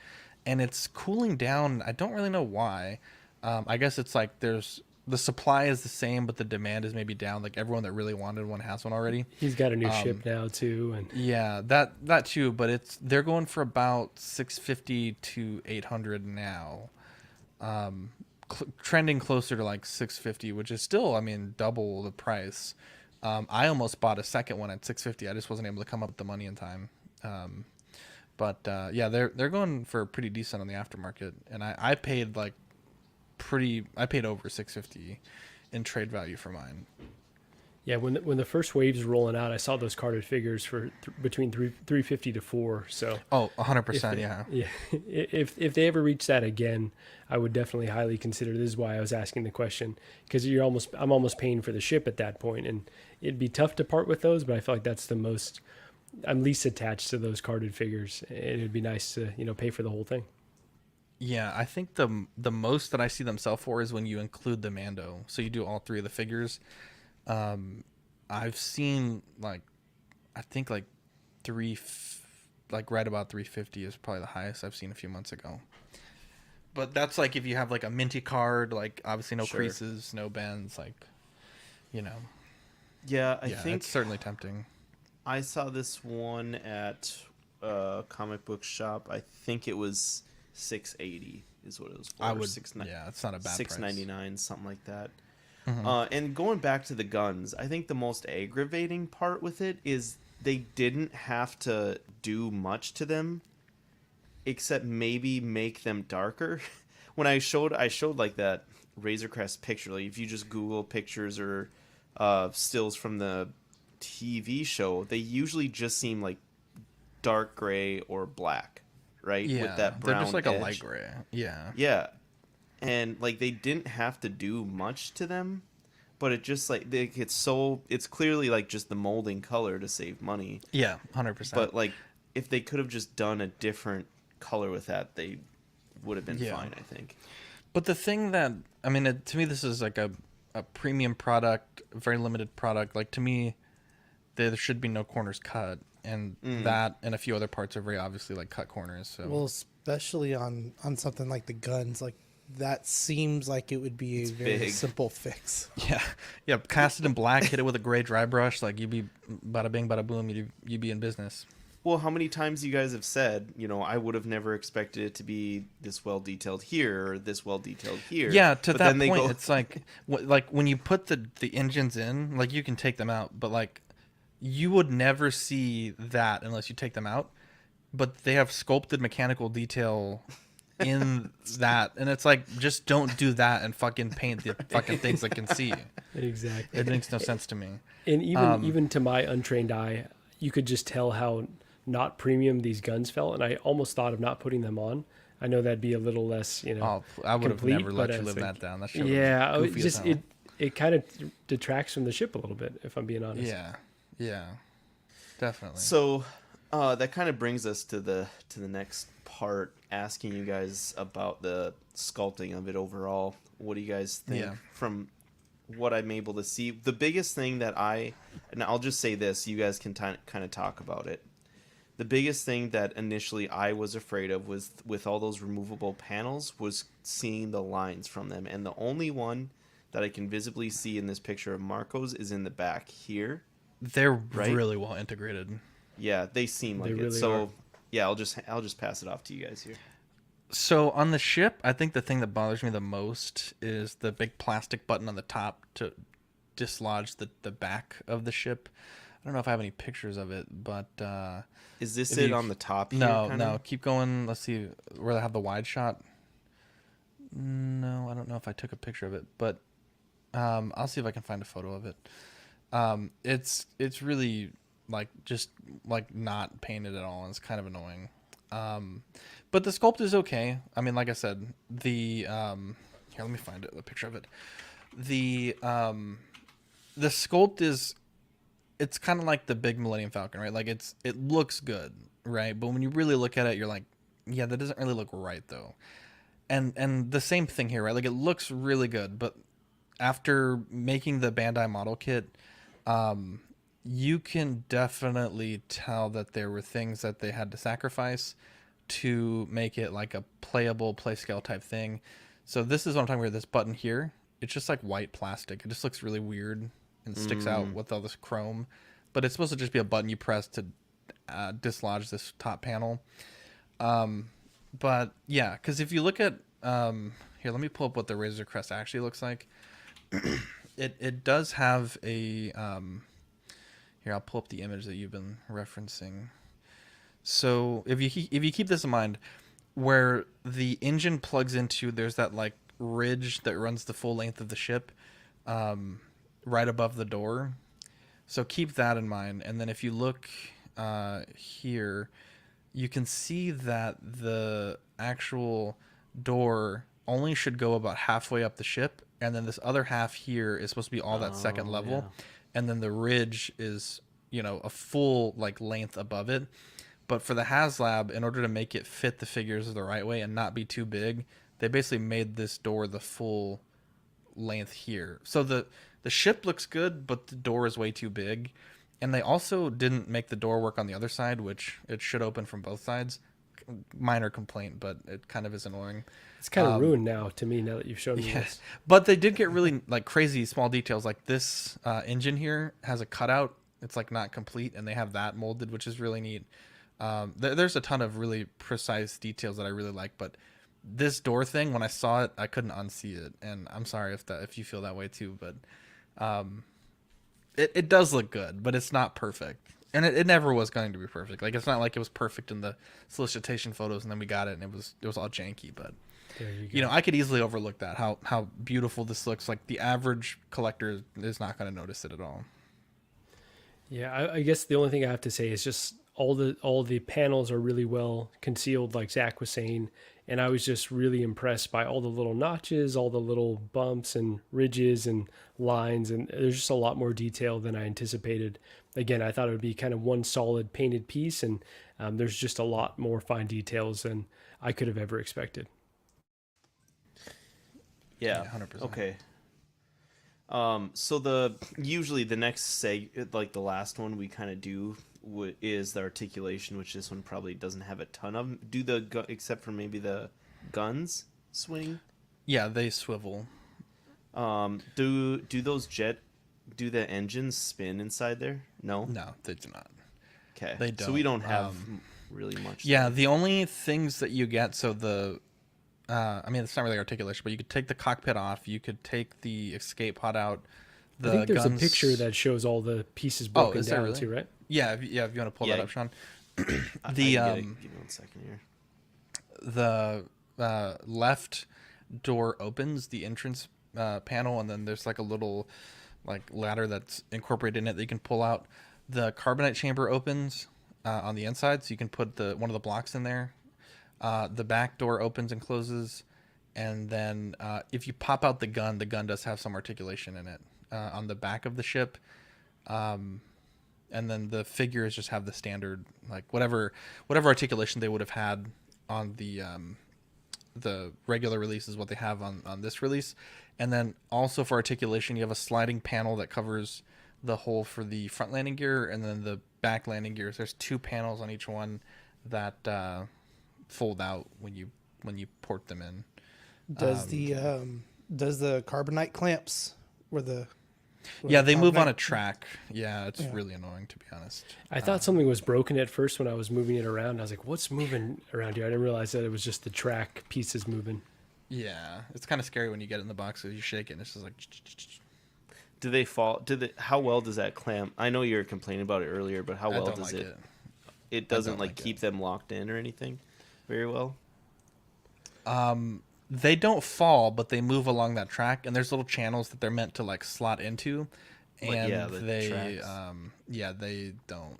and it's cooling down. I don't really know why. I guess it's like there's the supply is the same, but the demand is maybe down. Like everyone that really wanted one has one already. He's got a new ship now too, and yeah, that too. But they're going for about 650 to 800 now, trending closer to like 650, which is still, I mean, double the price. I almost bought a second one at 650. I just wasn't able to come up with the money in time. But yeah, they're going for pretty decent on the aftermarket, and I paid like I paid over 650 in trade value for mine. Yeah, when the first waves rolling out, I saw those carded figures for between 350 to 4. So 100%, yeah. Yeah, if they ever reach that again, I would definitely highly consider. This is why I was asking the question, because I'm almost paying for the ship at that point, and it'd be tough to part with those. But I feel like that's the most I'm least attached to those carded figures. It'd be nice to pay for the whole thing. Yeah, I think the most that I see them sell for is when you include the Mando. So you do all three of the figures. I've seen like right about 350 is probably the highest I've seen a few months ago. But that's like if you have like a minty card, like obviously no creases, no bends, like Yeah, I think it's certainly tempting. I saw this one at a comic book shop. I think it was $680 is what it was for. Yeah, it's not a bad $699, something like that. Mm-hmm. And going back to the guns, I think the most aggravating part with it is they didn't have to do much to them, except maybe make them darker. When I showed like that Razor Crest picture, like if you just Google pictures or stills from the TV show, they usually just seem like dark gray or black, right? Yeah, with that brown they're just like edge. a light gray. Yeah. And like they didn't have to do much to them, but it just like it's clearly like just the molding color to save money. Yeah, 100%. But like if they could have just done a different color with that, they would have been fine, I think. But the thing that to me this is like a premium product, a very limited product. Like to me, there should be no corners cut, and that and a few other parts are very obviously like cut corners. So well, especially on something like the guns, like that seems like it would be a very simple fix. Yeah, cast it in black, hit it with a gray dry brush, like you'd be bada bing bada boom, you'd be in business. Well, how many times you guys have said, I would have never expected it to be this well detailed here or this well detailed here. Yeah, to that point, it's like when you put the engines in, like you can take them out, but like you would never see that unless you take them out. But they have sculpted mechanical detail in that, and it's like, just don't do that and fucking paint the fucking things I can see. Exactly. It makes no sense to me. And even to my untrained eye, you could just tell how not premium these guns felt, and I almost thought of not putting them on. I know that'd be a little less, I would have never let you live that down. That shit it kind of detracts from the ship a little bit, if I'm being honest. Yeah, definitely. So that kind of brings us to the next part, asking you guys about the sculpting of it overall. What do you guys think from what I'm able to see? The biggest thing that and I'll just say this, you guys can kind of talk about it. The biggest thing that initially I was afraid of was with all those removable panels was seeing the lines from them. And the only one that I can visibly see in this picture of Marco's is in the back here. They're really well integrated. Yeah, they seem like really it. So are. yeah, I'll just pass it off to you guys here. So on the ship, I think the thing that bothers me the most is the big plastic button on the top to dislodge the back of the ship. I don't know if I have any pictures of it, but is this it on the top here? No, keep going. Let's see where I have the wide shot. No, I don't know if I took a picture of it, but I'll see if I can find a photo of it. It's really like just like not painted at all, and it's kind of annoying. But the sculpt is okay. I mean, like I said, here, let me find a picture of it. The sculpt is, it's kind of like the big Millennium Falcon, right? Like it looks good, right? But when you really look at it, you're like, yeah, that doesn't really look right though. And the same thing here, right? Like it looks really good, but after making the Bandai model kit, you can definitely tell that there were things that they had to sacrifice to make it like a playable play scale type thing. So this is what I'm talking about, this button here. it's just like white plastic. It just looks really weird and sticks out with all this chrome. But it's supposed to just be a button you press to dislodge this top panel. But yeah, because if you look at here, let me pull up what the Razor Crest actually looks like. It does have a here, I'll pull up the image that you've been referencing. So if you keep this in mind, where the engine plugs into, there's that like ridge that runs the full length of the ship, right above the door. So keep that in mind. And then if you look here, you can see that the actual door only should go about halfway up the ship, and then this other half here is supposed to be all that second level, and then the ridge is, you know, a full like length above it. But for the Haslab, in order to make it fit the figures the right way and not be too big, they basically made this door the full length here. So the ship looks good, but the door is way too big. And they also didn't make the door work on the other side, which it should open from both sides. Minor complaint, but it kind of is annoying. It's kind of ruined now to me, now that you've shown me this. But they did get really like crazy small details. Like this engine here has a cutout. It's like not complete, and they have that molded, which is really neat. There's a ton of really precise details that I really like, but this door thing, when I saw it, I couldn't unsee it. And I'm sorry if you feel that way too, but it does look good, but it's not perfect. And it never was going to be perfect. Like, it's not like it was perfect in the solicitation photos and then we got it and it was all janky, but you know, I could easily overlook that, how beautiful this looks. Like the average collector is not going to notice it at all. Yeah, I guess the only thing I have to say is just all the panels are really well concealed, like Zach was saying, and I was just really impressed by all the little notches, all the little bumps and ridges and lines, and there's just a lot more detail than I anticipated. Again, I thought it would be kind of one solid painted piece, and there's just a lot more fine details than I could have ever expected. Yeah, 100%. Okay. So usually the next like the last one we kind of do is the articulation, which this one probably doesn't have a ton of. Except for maybe the guns swing? Yeah, they swivel. Do the engines spin inside there? No, they do not. Okay, they don't. So we don't have really much. Yeah, the only things that you get, so I mean, it's not really articulation, but you could take the cockpit off. You could take the escape pod out. I think there's a picture that shows all the pieces broken down really? too, right? Yeah, if you want to pull that up, Sean. Give me 1 second here. The left door opens, the entrance panel, and then there's like a little like ladder that's incorporated in it that you can pull out. The carbonite chamber opens on the inside, so you can put one of the blocks in there. The back door opens and closes, and then if you pop out the gun does have some articulation in it on the back of the ship. And then the figures just have the standard, like whatever articulation they would have had on the regular release is what they have on this release. And then also for articulation, you have a sliding panel that covers the hole for the front landing gear, and then the back landing gears. There's 2 panels on each one that fold out when you port them in. Does the carbonite clamps they move on a track. Yeah, it's really annoying, to be honest. I thought something was broken at first when I was moving it around. I was like, what's moving around here? I didn't realize that it was just the track pieces moving. Yeah, it's kind of scary when you get it in the box because you shake it and it's just like... Do they fall? How well does that clamp? I know you were complaining about it earlier, but how well does it? It doesn't like keep them locked in or anything very well? They don't fall, but they move along that track, and there's little channels that they're meant to like slot into, and they don't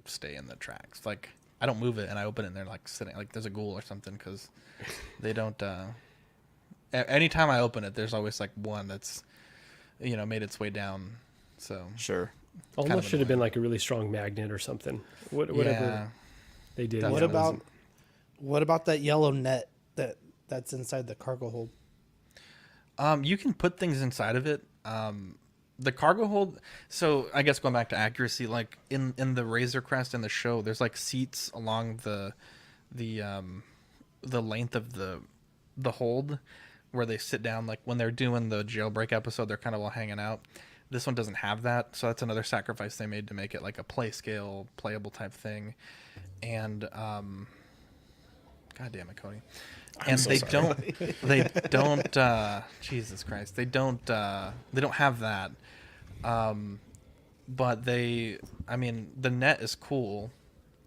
stay in the tracks. Like, I don't move it, and I open it, and they're like sitting, like there's a ghoul or something, because they don't. Anytime I open it, there's always like one that's, made its way down. So sure, almost should have been like a really strong magnet or something. Whatever they did. Definitely. What about that yellow net that's inside the cargo hold? You can put things inside of it. The cargo hold. So I guess going back to accuracy, like in the Razor Crest in the show, there's like seats along the length of the hold, where they sit down, like when they're doing the jailbreak episode, they're kind of all hanging out. This one doesn't have that, so that's another sacrifice they made to make it like a play scale, playable type thing. And God damn it, Cody. And so they sorry. don't Jesus Christ, they don't have that. But I mean, the net is cool.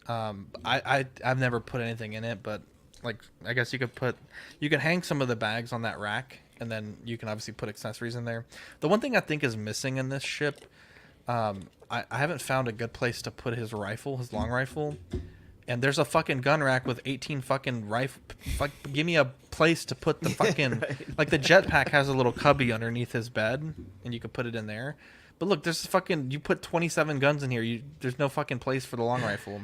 I've never put anything in it, but like, I guess you can hang some of the bags on that rack, and then you can obviously put accessories in there. The one thing I think is missing in this ship, I haven't found a good place to put his long rifle. And there's a fucking gun rack with 18 fucking rifle. Give me a place to put the fucking Right. like the jetpack has a little cubby underneath his bed, and you could put it in there. But look, there's you put 27 guns in here. There's no fucking place for the long rifle.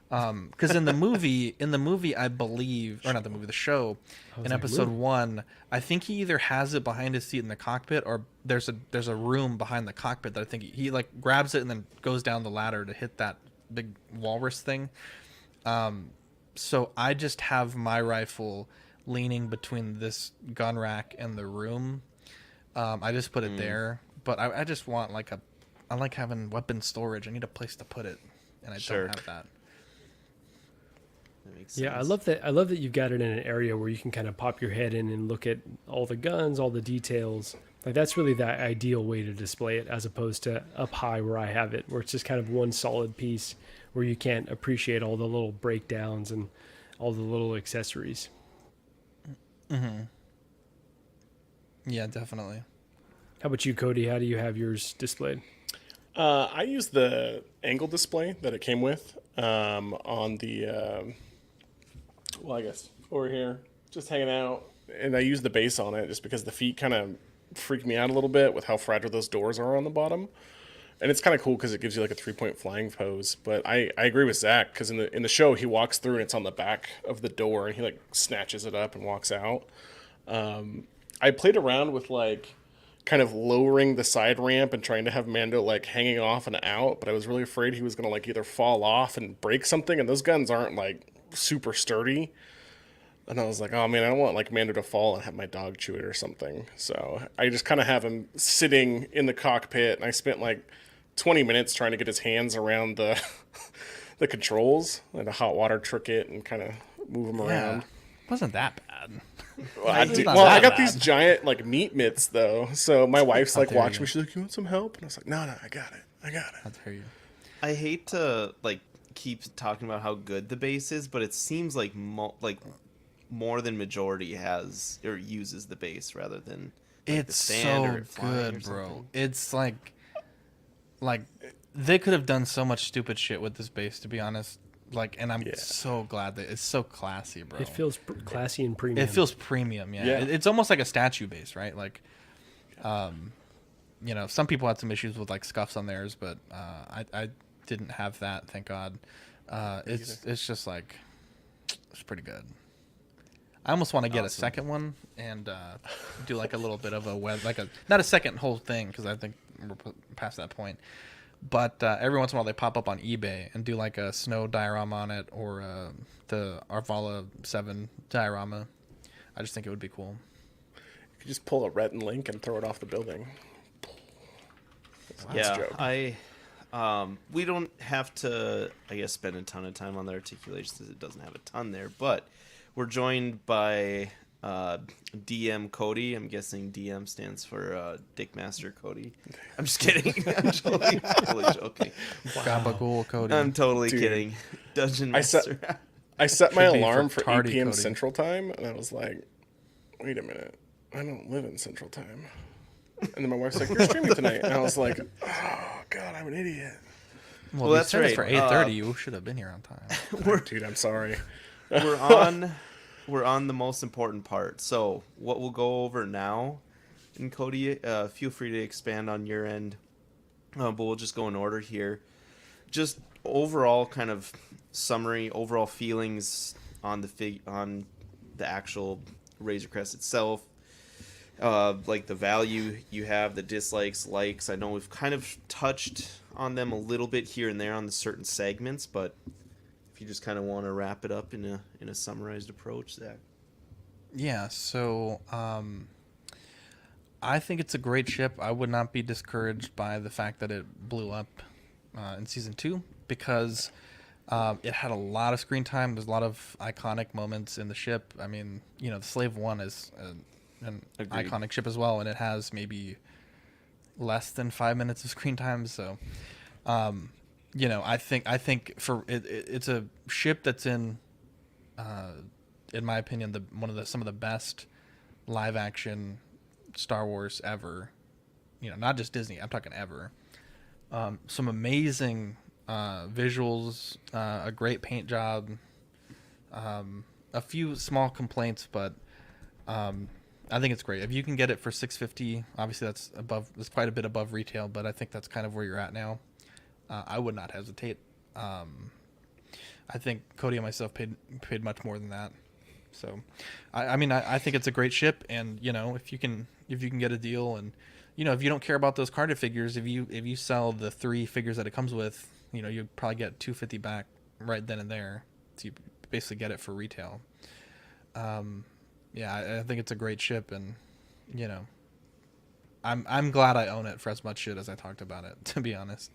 Because in the movie, I believe, or not the movie, the show, in episode 1, I think he either has it behind his seat in the cockpit, or there's a room behind the cockpit that I think he like grabs it and then goes down the ladder to hit that big walrus thing. So I just have my rifle leaning between this gun rack and the room. I just put it there, but I just want I like having weapon storage. I need a place to put it, and I don't have that. That makes Yeah, I sense. love that you've got it in an area where you can kind of pop your head in and look at all the guns, all the details. Like, that's really the ideal way to display it, as opposed to up high where I have it, where it's just kind of one solid piece where you can't appreciate all the little breakdowns and all the little accessories. Mm-hmm. Yeah, definitely. How about you, Cody? How do you have yours displayed? I use the angle display that it came with on the, I guess over here, just hanging out. And I use the base on it just because the feet kind of freaked me out a little bit with how fragile those doors are on the bottom. And it's kind of cool because it gives you like a 3-point flying pose. But I agree with Zach, because in the show he walks through and it's on the back of the door and he like snatches it up and walks out. I played around with like kind of lowering the side ramp and trying to have Mando like hanging off and out, but I was really afraid he was gonna like either fall off and break something, and those guns aren't like super sturdy. And I was like, oh man, I don't want like Mando to fall and have my dog chew it or something. So I just kind of have him sitting in the cockpit, and I spent like 20 minutes trying to get his hands around the the controls, like the hot water trick it and kind of move him around. Wasn't that bad. I got these giant like meat mitts though, so my wife's like watching me. She's like, "You want some help?" And I was like, "No, I got it. I'll tell you. I hate to like keep talking about how good the base is, but it seems like more than majority has or uses the base rather than like, It's the stand so or it flying or good, bro. something. It's like they could have done so much stupid shit with this base, to be honest. Like, and I'm so glad that it's so classy, bro. It feels classy and premium. It feels premium, yeah. Yeah. It's almost like a statue base, right? Like, you know, some people had some issues with like scuffs on theirs, but I didn't have that, thank God. It's just like, it's pretty good. I almost want to get a second one and do like a little bit of a web, not a second whole thing, because I think we're past that point. But every once in a while they pop up on eBay and do like a snow diorama on it, or the Arvala 7 diorama. I just think it would be cool. You could just pull a Rhett and Link and throw it off the building. Yeah, joke. we don't have to, I guess, spend a ton of time on the articulation since it doesn't have a ton there, but we're joined by DM Cody. I'm guessing DM stands for Dickmaster Cody. I'm just kidding. I'm totally joking. Gabagool, Cody. I'm totally kidding. Dungeon Master. I set my Should be alarm for for 8 tardy p.m. Cody. Central Time, and I was like, wait a minute. I don't live in Central Time. And then my wife's like, you're streaming tonight. And I was like, oh, God, I'm an idiot. Well, that's that's right. For 8:30, you should have been here on time. Dude, I'm sorry. We're on the most important part. So what we'll go over now, and Cody, feel free to expand on your end, but we'll just go in order here. Just overall kind of summary, overall feelings on the actual Razor Crest itself. Like the value you have, the dislikes, likes. I know we've kind of touched on them a little bit here and there on the certain segments, but if you just kind of want to wrap it up in a summarized approach, Zach. Yeah, so I think it's a great ship. I would not be discouraged by the fact that it blew up in season 2 because it had a lot of screen time. There's a lot of iconic moments in the ship. I mean, the Slave One is an Agreed. iconic ship as well, and it has maybe less than 5 minutes of screen time. So, I think for it's a ship that's in my opinion, some of the best live action Star Wars ever. Not just Disney. I'm talking ever. Some amazing visuals, a great paint job, a few small complaints, but I think it's great. If you can get it for $650, obviously that's quite a bit above retail, but I think that's kind of where you're at now. I would not hesitate. I think Cody and myself paid much more than that. So, I think it's a great ship, and if you can get a deal, and if you don't care about those carded figures, if you sell the 3 figures that it comes with, you probably get $250 back right then and there. So you basically get it for retail. I think it's a great ship, and I'm glad I own it for as much shit as I talked about it. To be honest,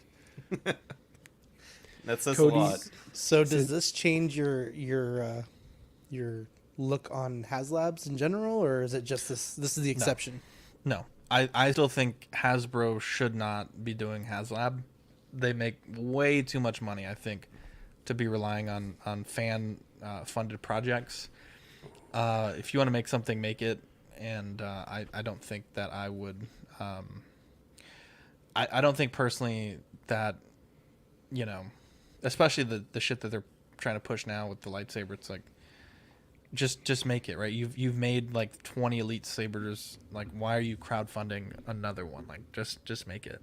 that says Cody, a lot. So does this change your look on Haslabs in general, or is it just this is the exception? No. I still think Hasbro should not be doing Haslab. They make way too much money, I think, to be relying on fan funded projects. If you want to make something, make it. And I don't think that I would. I don't think personally that, especially the shit that they're trying to push now with the lightsaber. It's like, just make it, right? You've made like 20 Elite Sabers. Like, why are you crowdfunding another one? Like, just make it.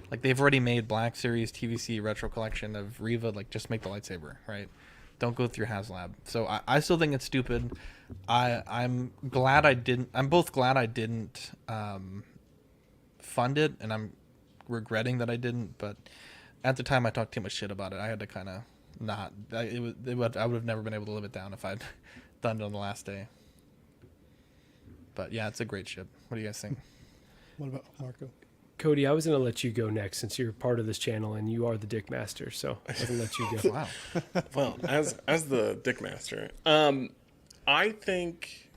Like, they've already made Black Series TVC Retro Collection of Reva. Like, just make the lightsaber, right? Don't go through Haslab. So I still think it's stupid. I'm glad I didn't. I'm both glad I didn't fund it, and I'm regretting that I didn't. But at the time, I talked too much shit about it. I had to kind of not. I would have never been able to live it down if I'd done it on the last day. But yeah, it's a great ship. What do you guys think? What about Marco? Cody, I was going to let you go next since you're part of this channel and you are the Dick Master. So I was going to let you go. Wow. Well, as the Dick Master, I think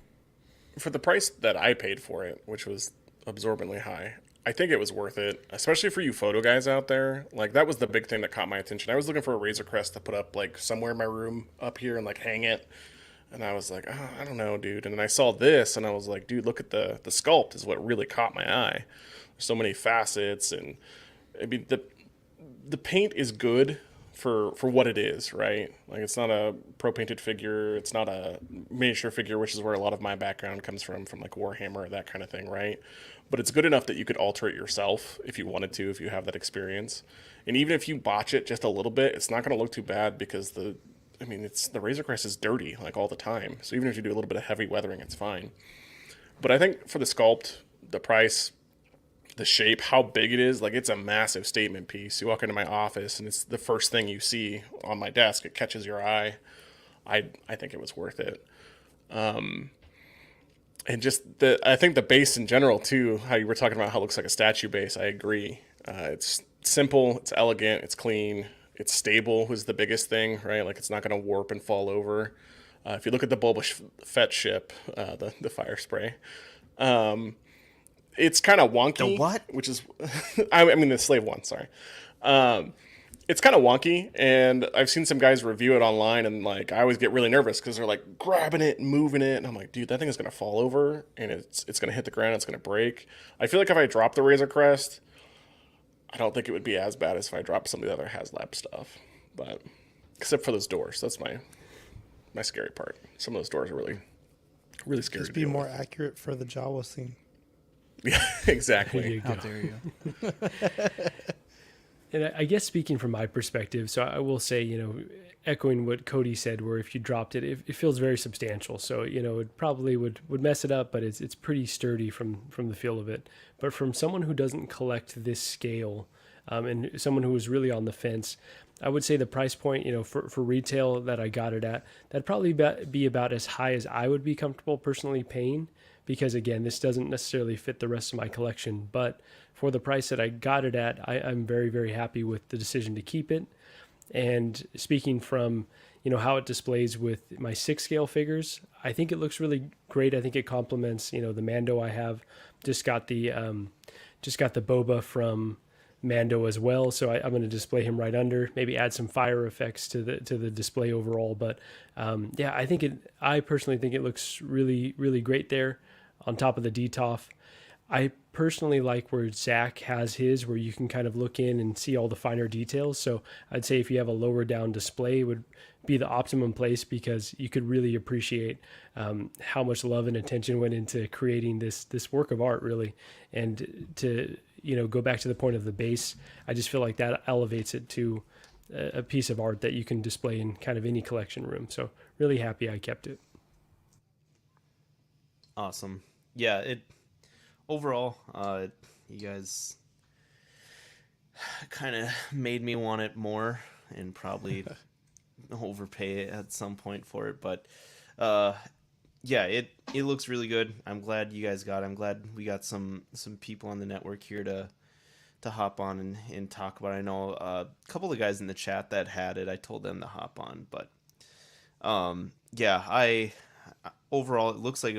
for the price that I paid for it, which was absorbently high, I think it was worth it, especially for you photo guys out there. Like, that was the big thing that caught my attention. I was looking for a Razor Crest to put up like somewhere in my room up here and like hang it. And I was like, oh, I don't know, dude. And then I saw this and I was like, dude, look at the sculpt is what really caught my eye. There's so many facets, and I mean the paint is good for what it is, right? Like, it's not a pro painted figure, it's not a miniature figure, which is where a lot of my background comes from like Warhammer, that kind of thing, right? But it's good enough that you could alter it yourself if you wanted to, if you have that experience. And even if you botch it just a little bit, it's not going to look too bad because the Razor Crest is dirty like all the time. So even if you do a little bit of heavy weathering, it's fine. But I think for the sculpt, the price, the shape, how big it is, like, it's a massive statement piece. You walk into my office and it's the first thing you see on my desk. It catches your eye. I think it was worth it. And just I think the base in general too, how you were talking about how it looks like a statue base, I agree. It's simple, it's elegant, it's clean, it's stable was the biggest thing, right? Like, it's not going to warp and fall over. If you look at the Boba Fett ship, the fire spray, it's kind of wonky. The what? Which is, the Slave One, sorry. It's kind of wonky, and I've seen some guys review it online, and like, I always get really nervous because they're like grabbing it and moving it, and I'm like, dude, that thing is going to fall over, and it's going to hit the ground, it's going to break. I feel like if I drop the Razor Crest, I don't think it would be as bad as if I dropped some of the other Haslab stuff, but except for those doors, that's my scary part. Some of those doors are really, really scary. Just be more accurate for the Jawa scene. Yeah, exactly. How dare you? And I guess speaking from my perspective, so I will say, echoing what Cody said, where if you dropped it, it feels very substantial. So, it probably would mess it up, but it's pretty sturdy from the feel of it. But from someone who doesn't collect this scale, and someone who was really on the fence. I would say the price point, for retail that I got it at, that'd probably be about as high as I would be comfortable personally paying, because again, this doesn't necessarily fit the rest of my collection. But for the price that I got it at, I'm very, very happy with the decision to keep it. And speaking from, how it displays with my 6-scale figures, I think it looks really great. I think it complements, the Mando I have. Just got the Boba from Mando as well, so I'm going to display him right under. Maybe add some fire effects to the display overall. But I personally think it looks really, really great there on top of the DTOF. I personally like where Zack has his, where you can kind of look in and see all the finer details. So I'd say if you have a lower down display, it would be the optimum place, because you could really appreciate how much love and attention went into creating this work of art, really. And to go back to the point of the base, I just feel like that elevates it to a piece of art that you can display in kind of any collection room. So really happy I kept it. Awesome. Yeah, overall, you guys kind of made me want it more, and probably overpay at some point for it. But yeah, it looks really good. I'm glad you guys got it. I'm glad we got some people on the network here to hop on and talk about it. I know a couple of guys in the chat that had it. I told them to hop on, but yeah, overall it looks like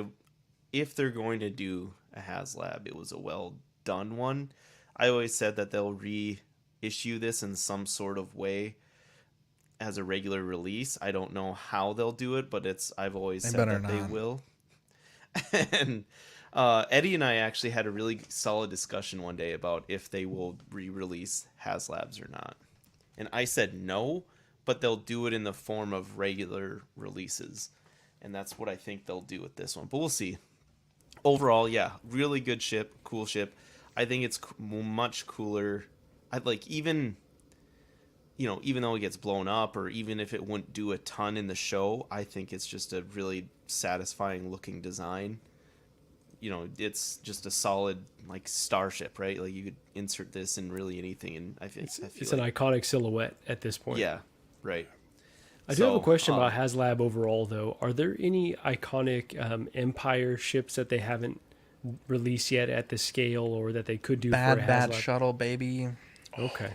if they're going to do a Haslab, it was a well done one. I always said that they'll reissue this in some sort of way as a regular release. I don't know how they'll do it, but I've always said that they will. And Eddie and I actually had a really solid discussion one day about if they will re-release Haslabs or not. And I said no, but they'll do it in the form of regular releases. And that's what I think they'll do with this one. But we'll see. Overall, yeah, really good ship, cool ship. I think it's much cooler. I'd like even though it gets blown up, or even if it wouldn't do a ton in the show, I think it's just a really satisfying looking design. It's just a solid like starship, right? Like you could insert this in really anything, and I feel it's an iconic silhouette at this point. Yeah, right. I do have a question about Haslab overall, though. Are there any iconic Empire ships that they haven't released yet at the scale, or that they could do for a Haslab? Bad shuttle, baby. Okay.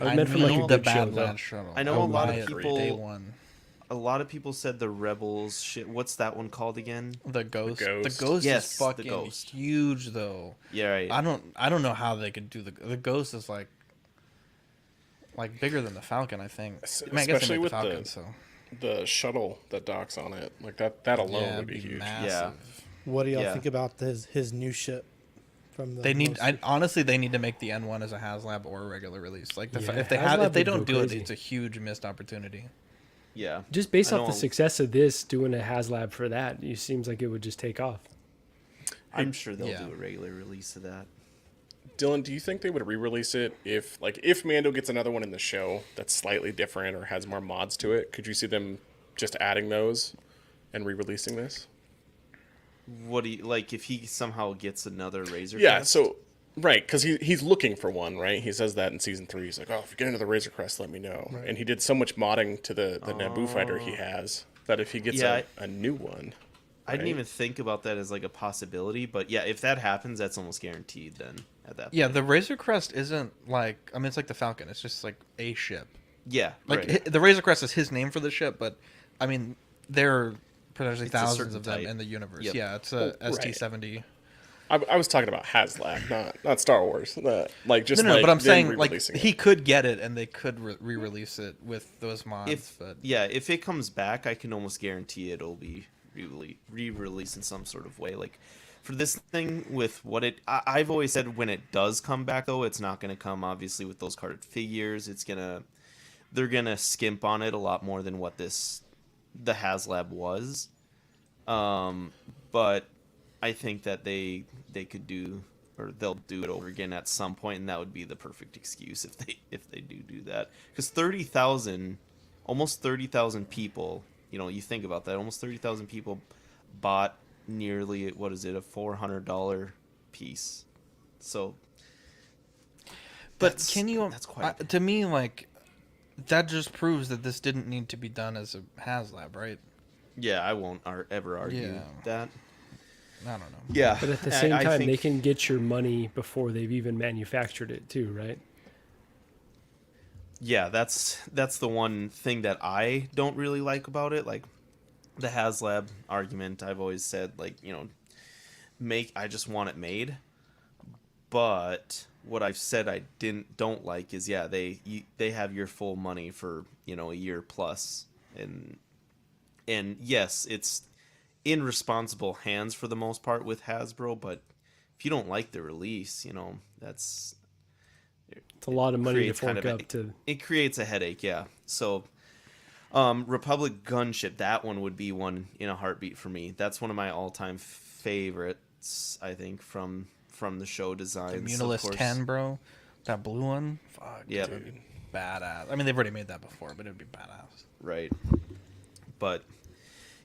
I meant from like a good show, though. Shuttle. I know a lot of people. Day one. A lot of people said the Rebels ship. What's that one called again? The Ghost. The Ghost Yes, is the fucking Ghost. huge, though. Yeah, right. I don't know how they could do the Ghost is like bigger than the Falcon, I think. I mean, I guess they Especially make with the Falcon, the shuttle that docks on it, like that alone would be huge. Massive. Yeah. What do y'all think about his new ship? From the They need honestly they need to make the N1 as a Haslab or a regular release. Like if they Haslab don't would do go it, crazy. it's a huge missed opportunity. Yeah. Just based I off the know- success of this, doing a Haslab for that, it seems like it would just take off. I'm sure they'll Yeah. do a regular release of that. Dylan, do you think they would re-release it if Mando gets another one in the show that's slightly different or has more mods to it? Could you see them just adding those and re-releasing this? What do you like if he somehow gets another Razor Yeah, Crest? so right, because he's looking for one, right? He says that in season 3. He's like, "Oh, if you get another Razor Crest, let me know." Right. And he did so much modding to the Naboo fighter he has that if he gets a new one, I didn't even think about that as like a possibility, but yeah, if that happens, that's almost guaranteed then at that point. Yeah, the Razor Crest isn't like it's like the Falcon. It's just like a ship. Yeah, Like right. the Razor Crest is his name for the ship, but I mean there are potentially It's a thousands certain of them type. in the universe. Yep. Yeah, it's a ST-70. I was talking about Haslab, not Star Wars. But I'm them saying like re-releasing it. he could get it and they could re-release it with those mods. If it comes back, I can almost guarantee it'll be re-released in some sort of way. Like for this thing with I've always said when it does come back though, it's not going to come obviously with those carded figures. They're gonna skimp on it a lot more than what the Haslab was. But I think that they could do, or they'll do it over again at some point, and that would be the perfect excuse if they do that. Because almost 30,000 people, you think about that, almost 30,000 people bought nearly, what is it, a $400 piece. So But can you? That's quite. To me, like, that just proves that this didn't need to be done as a Haslab, right? Yeah, I won't ever argue that. I don't know. Yeah, But at the same I time, think, they can get your money before they've even manufactured it too, right? yeah, that's the one thing that I don't really like about it. Like the HasLab argument, I've always said, like, you know, I just want it made. But what I've said I don't like is, yeah, they have your full money for, you know, a year plus, and yes, it's in responsible hands for the most part with Hasbro, but if you don't like the release, you know, it's a lot of money to kind fork of up to. It creates a headache, yeah. So Republic Gunship, that one would be one in a heartbeat for me. That's one of my all-time favorites, I think, from the show designs. The Munilist 10, bro. That blue one. Fuck, yeah, dude. Badass. I mean, they've already made that before, but it'd be badass. Right. But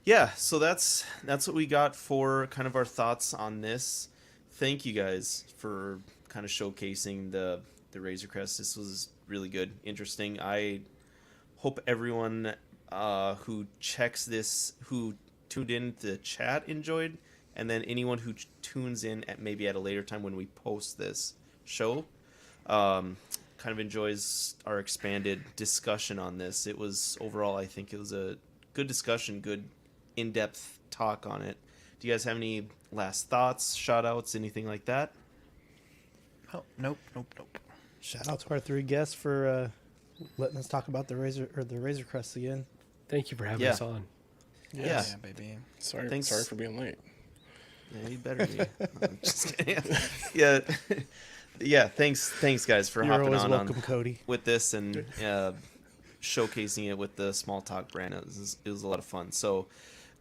yeah, so that's what we got for kind of our thoughts on this. Thank you guys for kind of showcasing the Razor Crest. This was really good, interesting. I hope everyone who checks this, who tuned in to the chat, enjoyed, and then anyone who tunes in at maybe at a later time when we post this show, kind of enjoys our expanded discussion on this. It was overall, I think it was a good discussion, good in-depth talk on it. Do you guys have any last thoughts, shout-outs, anything like that? Oh, nope. Shout out to our 3 guests for letting us talk about the Razor Crest again. Thank you for having us on. Yeah, baby. Sorry for being late. Yeah, you better be. I'm just kidding. Yeah. Thanks, guys, for You're hopping always on welcome, Cody. with this and showcasing it with the Small Talk brand. It was a lot of fun. So,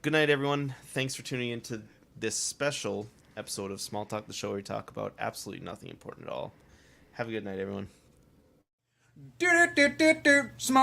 good night, everyone. Thanks for tuning into this special episode of Small Talk, the show where we talk about absolutely nothing important at all. Have a good night, everyone. Small